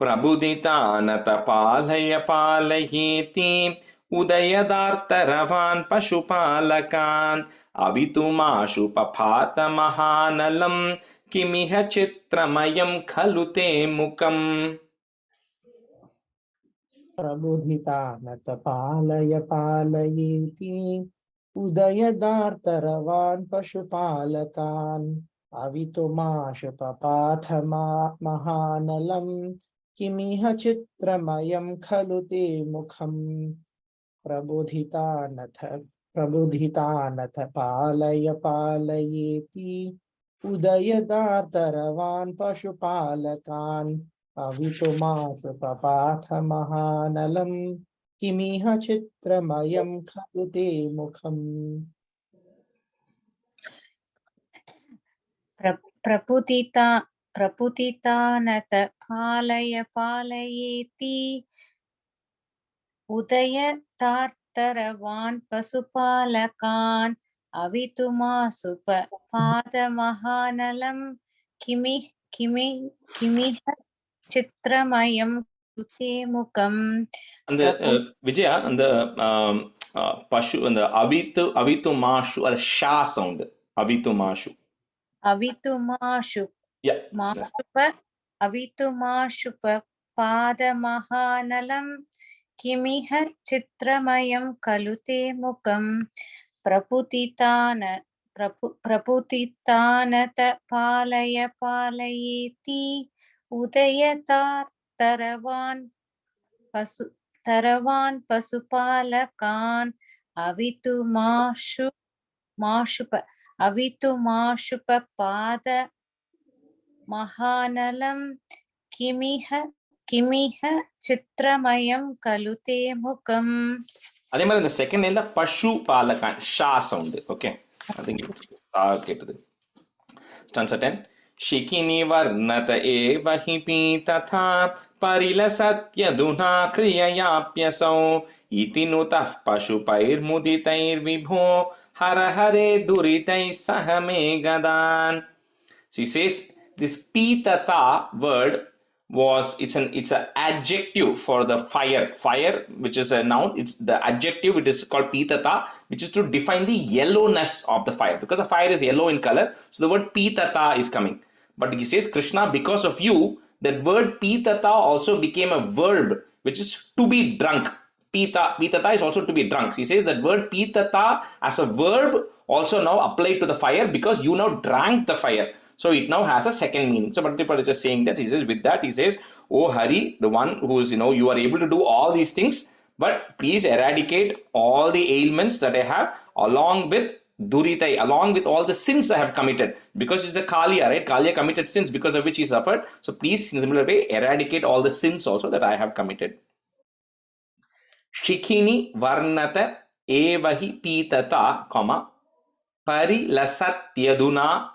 Prabudita Palaya Palayeti Udayadar Pashupalakan Avitumashu Papatha Mahanalam Kimiha Chitramayam Khalu Te Mukham. प्रबुधितानत पालय पालयेति उदयदार्तरवान् पशुपालकान् अवितुमाशुपपाथ महानलं किमिह चित्रमयं खलु ते मुखम् प्रबुधितानथ पालय पालयेति उदयदार्तरवान् पशुपालकान् अवितुमासुपपाथ महानलं किमिह चित्रमयं खलु ते मुखम्. प्रपुतितानत पालय पालयेति उदयतार्तरवान् पशुपालकान् अवितुमासुपपादमहानलं किमिह चित्रमयं ते मुखम्. And the Vijaya, and the Pashu, and the Avitumashu, or Sha sound. Avitumashu. Avitumashu. Yeah. Avitumashupa Padamahanalam Kimiha Chitramayam Kalute Mukam Praputitanata Palaya Palayeti Udayatar Taravan Pasupalakan Avitumashupa Pada Mahanalam Kimiha Chitramayam Kalute Mukam. அதே மாதிரி இந்த second லைன்ல பசு பாலகான் ஷா sound. Okay, I think கேட்டது. Stanza 10. शिखिनि वर्णत एव हि पीतथा परिलसत्यधुना क्रिययाप्यसौ इति नुतः पशुपैर्मुदितैर्विभो हर हरे दुरितैः सह मे गदान्. So he says this pitata word it's an adjective for the fire which is a noun. It's the adjective, it is called pitata, which is to define the yellowness of the fire, because the fire is yellow in color. So the word pitata is coming. But he says, Krishna, because of you, that word pitata also became a verb which is to be drunk. Pitata is also to be drunk. He says that word pitata as a verb also now applied to the fire because you now drank the fire. So it now has a second meaning. So Bhattacharya is just saying that, he says, with that he says, oh Hari, the one who is, you are able to do all these things, but please eradicate all the ailments that I have, along with duritai, along with all the sins I have committed, because it's a Kaliya, right? Kaliya committed sins because of which he suffered. So please, in a similar way, eradicate all the sins also that I have committed. Shikhini varnata evahi pitata, parilasatyaduna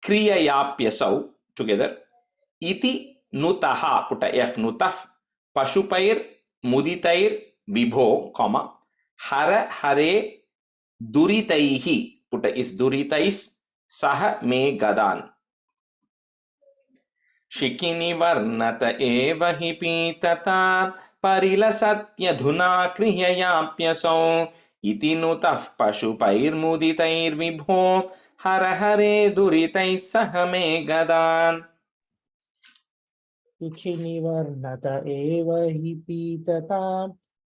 kriyayapyasau, together, iti nutaha, put a f, nutaf, pashupair muditair vibho, hara hare duritaihi, put a is duritais, saha me gadan. Shikini varnata eva hi pitata parilasatyadhuna kriyayapyasau इति नुतः पशुपैर्मुदितैर्विभो हर हरे दुरितैः सह मे गदान् शिखिनिवर्णत एव हि पीततां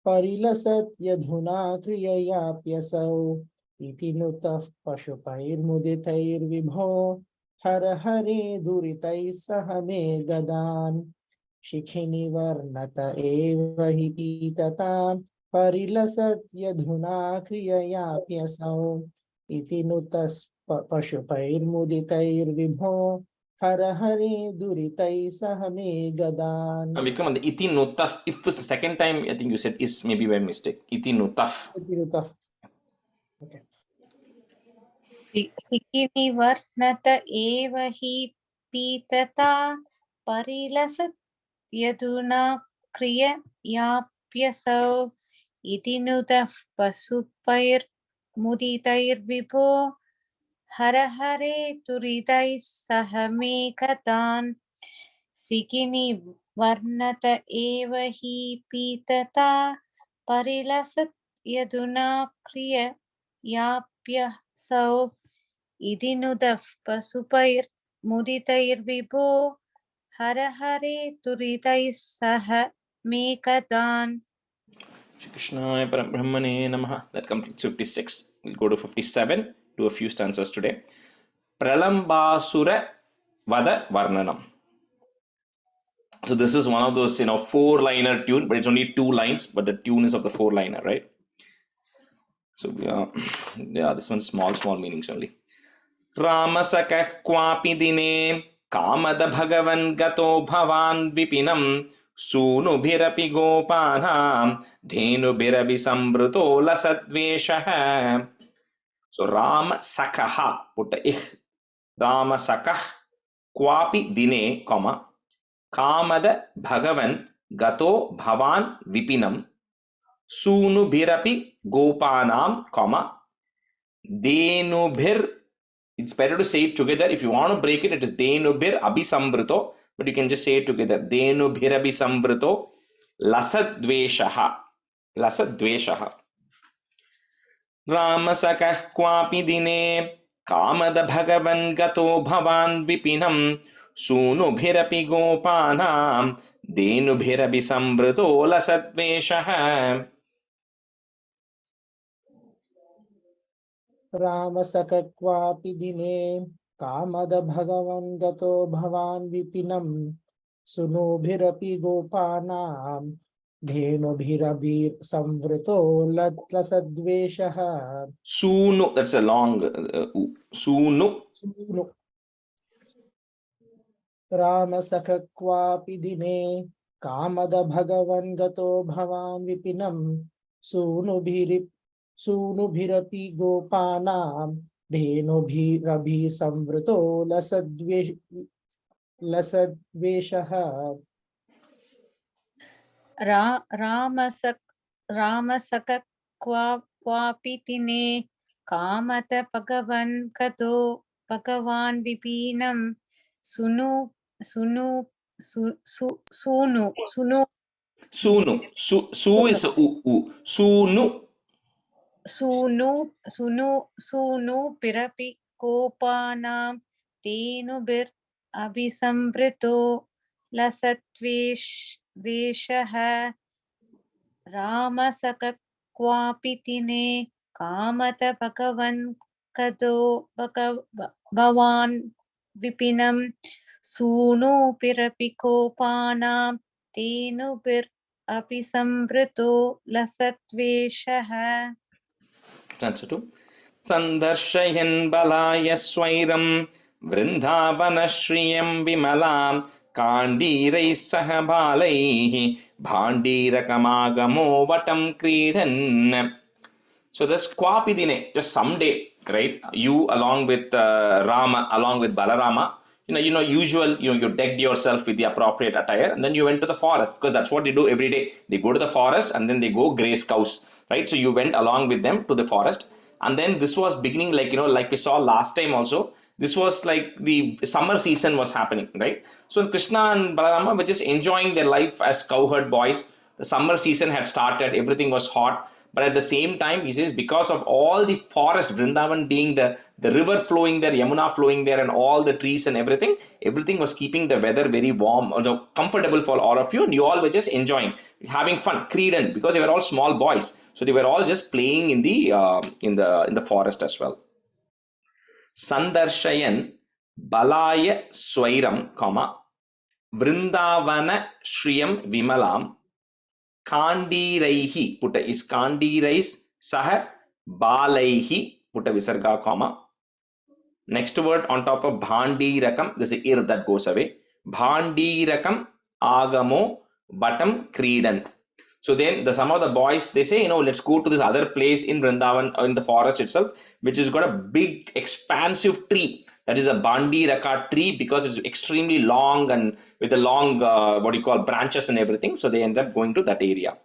परिलसत् यधुना क्रिययाप्यसौ इति नुतः पशुपैर्मुदितैर्विभो हर हरे दुरितैः सह मे गदान् शिखिनिवर्णत एव हि पीततां परिलसत् यधुना क्रिययाप्यसौ इति नुतः पशुपैर्मुदितैर्विभो हर हरे दुरितैः सह मे गदान् Vikram, on the iti nutaf, if is the second time I think you said is maybe by mistake. Iti nutaf. Okay. सिकिनिवर्णत एव हि पीतता परिलसत् यदुना क्रिययाप्यसौ इति नुतः पशुपैर्मुदितैर्विभो हर हरे दुरितैः सह मे गदान् सिकिनिवर्णत एव हि पीतता परिलसत् यदुना क्रिययाप्यसौ इति नुतः पशुपैर्मुदितैर्विभो हर हरे दुरितैः सह मे गदान्. Shri Krishnaya Brahmane Namaha. That completes 56. We'll go to 57. Do a few stanzas today. Pralambasura Vada Varnanam. So this is one of those, four-liner tune, but it's only 2 lines, but the tune is of the 4-liner, right? So yeah, this one's small meanings only. Ramasakah kwapi dine kamada bhagavan gato bhavan vipinam सूनुभिरपि गोपानां धेनुभिरपि संवृतो लसद्वेषः. So Rama Sakah, put a ich. Rama Sakah kwapi dine, comma, kamada bhagavan gato bhavan vipinam सूनुभिरपि गोपानां, comma, denubhir. It's better to say it together. If you want to break it, it is denubhir abhisamvrito, but you can just say it together. Denubhir abhisamvrito lasadveshaha. Lasadveshaha. Ramasakah kwapi dine kamada bhagavan gato bhavan vipinam सूनुभिरपि गोपानां धेनुभिरपि संवृतो लसद्वेषः. रामसकक्वापि दिने कामद भगवन् गतो भवान् विपिनं सुनोभिरपि गोपानां धेनुभिरपि संवृतो लसद्वेषः. Sunu, that's a long Sunu. रामसखक्वापि दिने कामद भगवन् गतो भवान् विपिनं सूनुभिरपि गोपानां धेनुभिरपि संवृतो लसद्वेषः. रामसकक्वापि दिने कामत भगवन् गतो भगवान् विपिनं सूनु is सूनु पिरपि गोपानां धेनुभिर् अभिसंवृतो लसद्वेषः. रामसकक्वापि दिने कामत भगवन् गतो भवान् विपिनं सूनुभिरपि गोपानां धेनुभिर् अभिसंवृतो लसद्वेषः. Sandarshayhan balaya swairam vrindavanashriyam vimalam kandirai sahabalaihi bhandirakamaagamo vatam kridan. So this Kwapidine, just someday, right? You along with Rama, along with Balarama, usual, you decked yourself with the appropriate attire, and then you went to the forest, because that's what they do every day. They go to the forest and then they go graze cows, right? So you went along with them to the forest, and then this was beginning, like we saw last time also. This was like the summer season was happening, right? So Krishna and Balarama were just enjoying their life as cowherd boys. The summer season had started, everything was hot. But at the same time, he says because of all the forest, Vrindavan being the river flowing there, Yamuna flowing there, and all the trees and everything was keeping the weather very warm, comfortable for all of you, and you all were just enjoying, having fun, Creedan, because they were all small boys, so they were all just playing in the forest as well. Sandarshayan Balaya Swairam, comma Vrindavana Shriyam Vimalam Kandiraihi, put a is Kandirais Saha Balaihi, put a Visarga, comma. Next word on top of Bhandi Rakam, there's a ir that goes away. Bhandi Rakam Agamo Batam Creedan. So then some of the boys, they say, let's go to this other place in Vrindavan, in the forest itself, which has got a big expansive tree. That is a Bandi Raka tree, because it's extremely long and with the long, branches and everything. So they end up going to that area.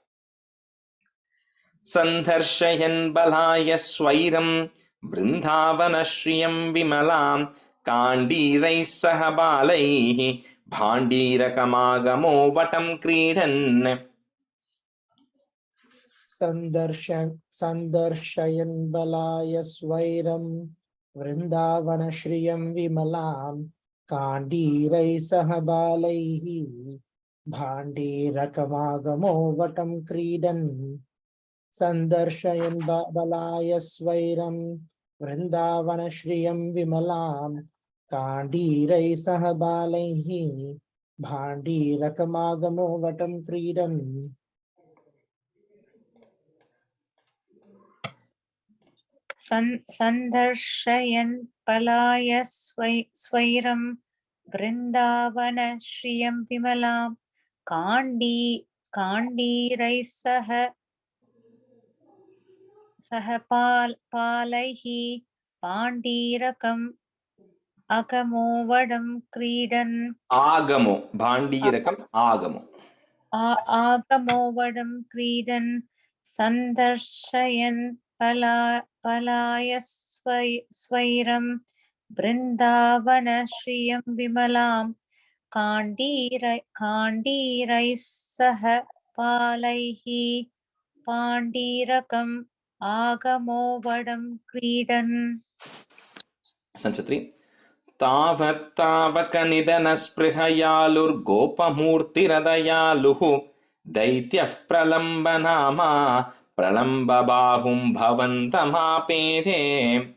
Sandharshayan Balaya Swairam Vrindavana Shriyam Vimalam Kandirai Sahabalaihi Bhandi Rakamagamo Vatam Creedan. Sandarshayan Balaya Swairam Vrindavana Shriyam Vimalam Kandirai Sahabalaihi Bhandi Rakamagamo Vatam Creedan. Sandarshayan Balaya Swairam Vrindavana Shriyam Vimalam Kandirai Sahabalaihi Bhandi Rakamagamo Vatam Creedan. Sandarshayan Palaya Swairam Vrindavana Shriyam Vimalam Kandi Raisaha Palaihi Pandirakam Agamovadam Creedan. Agamo, Bhandirakam, Agamo. Agamovadam Creedan. Sandarshayan Palaya Swairam Vrindavana Shriyam Vimalam Kandi Raisaha Palaihi Pandirakam Agamovadam Creedan. Sanchatri. Tavakanidanaspृहयालुर् Gopamurtiradayaluhu Daityah Pralambanama Pralambabahum Bhavantamaapede.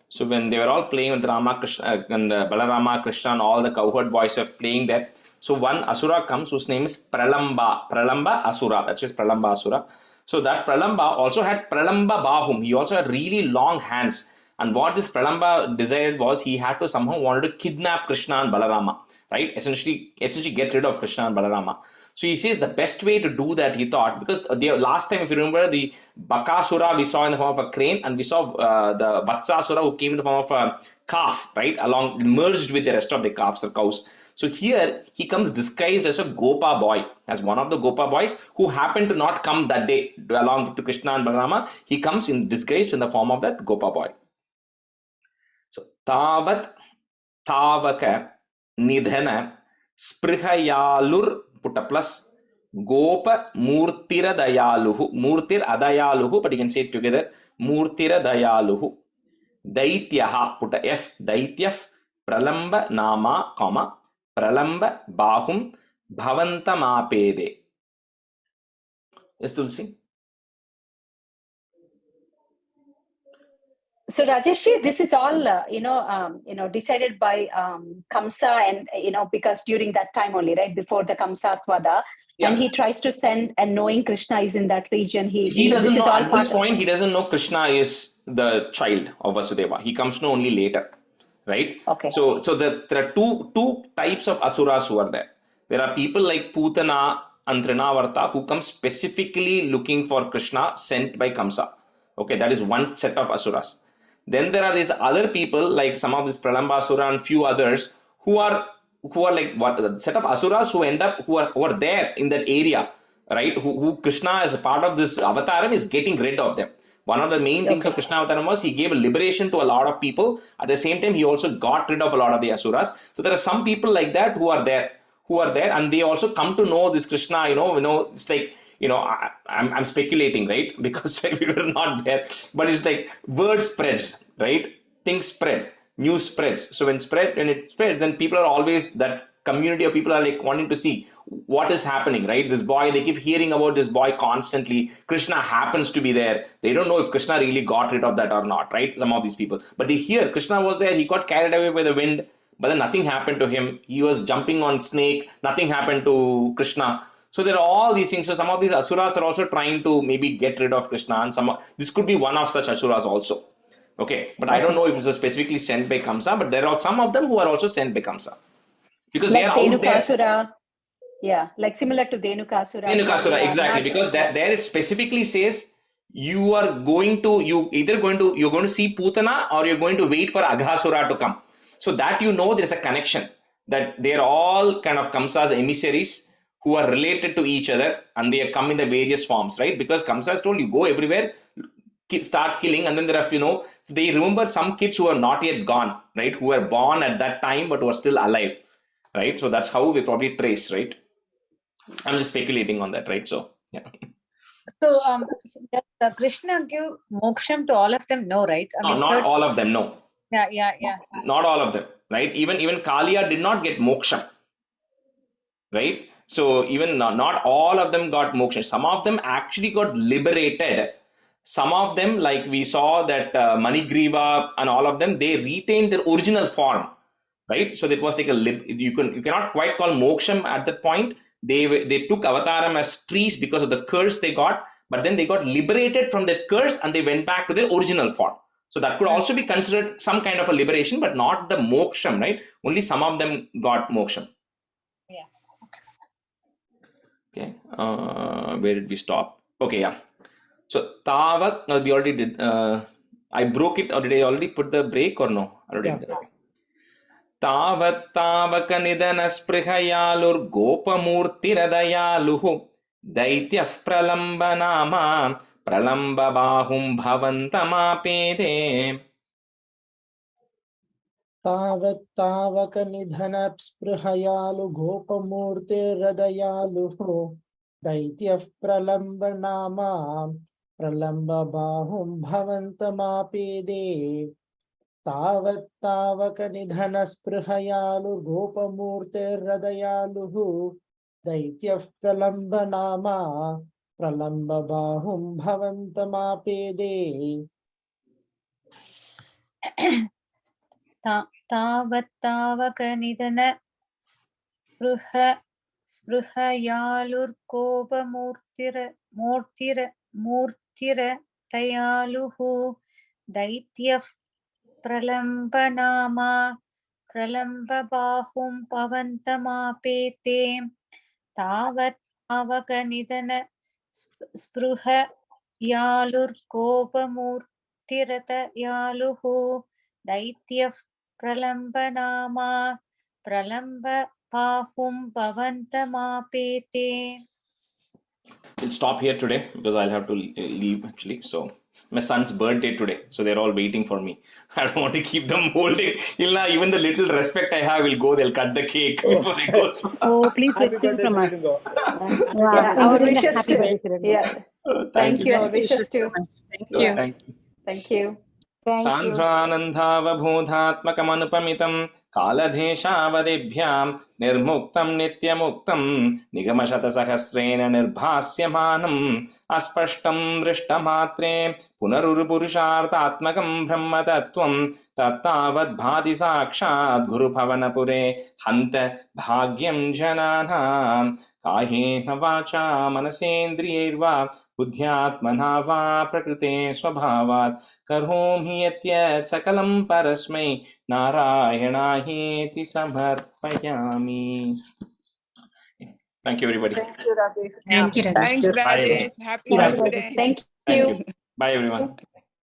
So when they were all playing with Rama, Krishna, and Balarama, Krishna, and all the cowherd boys were playing there. So one Asura comes whose name is Pralamba Asura. That's just Pralamba Asura. So that Pralamba also had Pralamba Bahum. He also had really long hands. And what this Pralamba desired was he had to somehow wanted to kidnap Krishna and Balarama, right? Essentially get rid of Krishna and Balarama. So he says the best way to do that, he thought, because the last time, if you remember, the Bakasura we saw in the form of a crane, and we saw the Vatsasura who came in the form of a calf, right? Merged with the rest of the calves or cows. So here he comes disguised as a Gopa boy, as one of the Gopa boys who happened to not come that day along to Krishna and Balarama. He comes in disguised in the form of that Gopa boy. So Tavat Tavaka Nidhana Sprihayalur, put a plus, Gopa Murtira Dayaluhu, Murtir Adayaluhu, but you can say it together, Murtira Dayaluhu, Daityaha, put a F, Daityaf, Pralamba Nama, comma, Pralamba Bahum, Bhavantamapede. Yes, Tulsi? So Rajeshji, this is all decided by Kamsa, and because during that time only, right, before the Kamsa's Vada, and he tries to send, and knowing Krishna is in that region, he doesn't know at this point. He doesn't know Krishna is the child of Vasudeva. He comes to know only later, right? Okay. So there are two types of asuras who are there. There are people like Putana and Trinavarta who come specifically looking for Krishna, sent by Kamsa. Okay, that is one set of asuras. Then there are these other people like some of this Pralambasura and few others who are like what the set of asuras who end up who are there in that area, right? Who Krishna as a part of this avataram is getting rid of them. One of the main things of Krishna avataram was he gave a liberation to a lot of people. At the same time, he also got rid of a lot of the asuras. So there are some people like that who are there, and they also come to know this Krishna. It's like I'm speculating, right? Because we were not there, but it's like word spreads, right? Things spread, news spreads. So when it spreads, then people are always, that community of people are like wanting to see what is happening, right? This boy, they keep hearing about this boy constantly. Krishna happens to be there. They don't know if Krishna really got rid of that or not, right? Some of these people, but they hear Krishna was there. He got carried away by the wind, but then nothing happened to him. He was jumping on snake. Nothing happened to Krishna. So there are all these things. So some of these asuras are also trying to maybe get rid of Krishna, and this could be one of such asuras also. Okay, but I don't know if it was specifically sent by Kamsa, but there are some of them who are also sent by Kamsa, because like they are out there. Dhenukasura. Yeah, like similar to Dhenukasura. Dhenukasura, exactly, because there it specifically says you're going to see Putana, or you're going to wait for Aghasura to come. So that there's a connection, that they're all kind of Kamsa's emissaries who are related to each other, and they come in the various forms, right? Because Kamsa has told you, go everywhere, start killing, and then there are, they remember some kids who are not yet gone, right? Who were born at that time but who are still alive, right? So that's how we probably trace, right? I'm just speculating on that, right? So yeah. So does Krishna give moksham to all of them? No, right? No, not all of them. No. Yeah. Not all of them, right? Even Kaliya did not get moksha, right? So even not all of them got moksha. Some of them actually got liberated. Some of them, like we saw that Manigriva and all of them, they retained their original form, right? So that was like you cannot quite call moksham at that point. They took avataram as trees because of the curse they got, but then they got liberated from that curse and they went back to their original form. So that could also be considered some kind of a liberation, but not the moksham, right? Only some of them got moksham. Yeah. Okay. Where did we stop? Okay, yeah. So Tavak, we already did. I broke it, or did I already put the break or no? I already did. तावत् तावक निधन स्पृहयालुर्गोपमूर्तिरदयालुः दैत्यः प्रलम्ब नामा प्रलम्ब बाहुं भवन्तमापेदे तावत् तावक निधन स्पृहयालु गोपमूर्तिरदयालुः दैत्यः प्रलम्ब नामा प्रलम्ब बाहुं भवन्तमापेदे तावत् तावक निधन स्पृहयालु गोपमूर्तिर्हृदयालुः दैत्यः प्रलम्ब नामा प्रलम्ब बाहुं भवन्तमापेदे तावत् तावक निधन स्पृहयालुर्कोपमूर्तिरदयालुः दैत्यः प्रलम्ब नामा प्रलम्ब बाहुं भवन्तमापेते तावत् तावक निधन स्पृहयालुर्कोपमूर्तिरदयालुः दैत्यः प्रलम्ब नामा प्रलम्ब बाहुं भवन्तमापेते. We'll stop here today because I'll have to leave actually. So my son's birthday today, so they're all waiting for me. I don't want to keep them holding. Even the little respect I have will go. They'll cut the cake before they go. Oh, please withdraw from us. Our wishes to. Yeah. Thank you. Our wishes to. Thank you. Thank you. सान्ध्वानन्दावबोधात्मकमनुपमितं कालदेशावदिभ्यां निर्मुक्तं नित्यमुक्तं निगमशतसहस्रेण निर्भास्यमानम् अस्पष्टं दृष्टमात्रे पुनरुरुपुरुषार्थात्मकं ब्रह्मतत्त्वं तत्तावद्भाति साक्षात् गुरुभवनपुरे हन्त भाग्यं जनानां कायेन वाचा मनसेन्द्रियैर्वा बुद्ध्यात्मना वा प्रकृते स्वभावात् करोमि यत् सकलं परस्मै नारायणायेति समर्पयामि. Thank you, everybody. Thank you, Rajesh. Thank you, Rajesh. Thanks, Rajesh. Happy birthday. Thank you. Bye, everyone.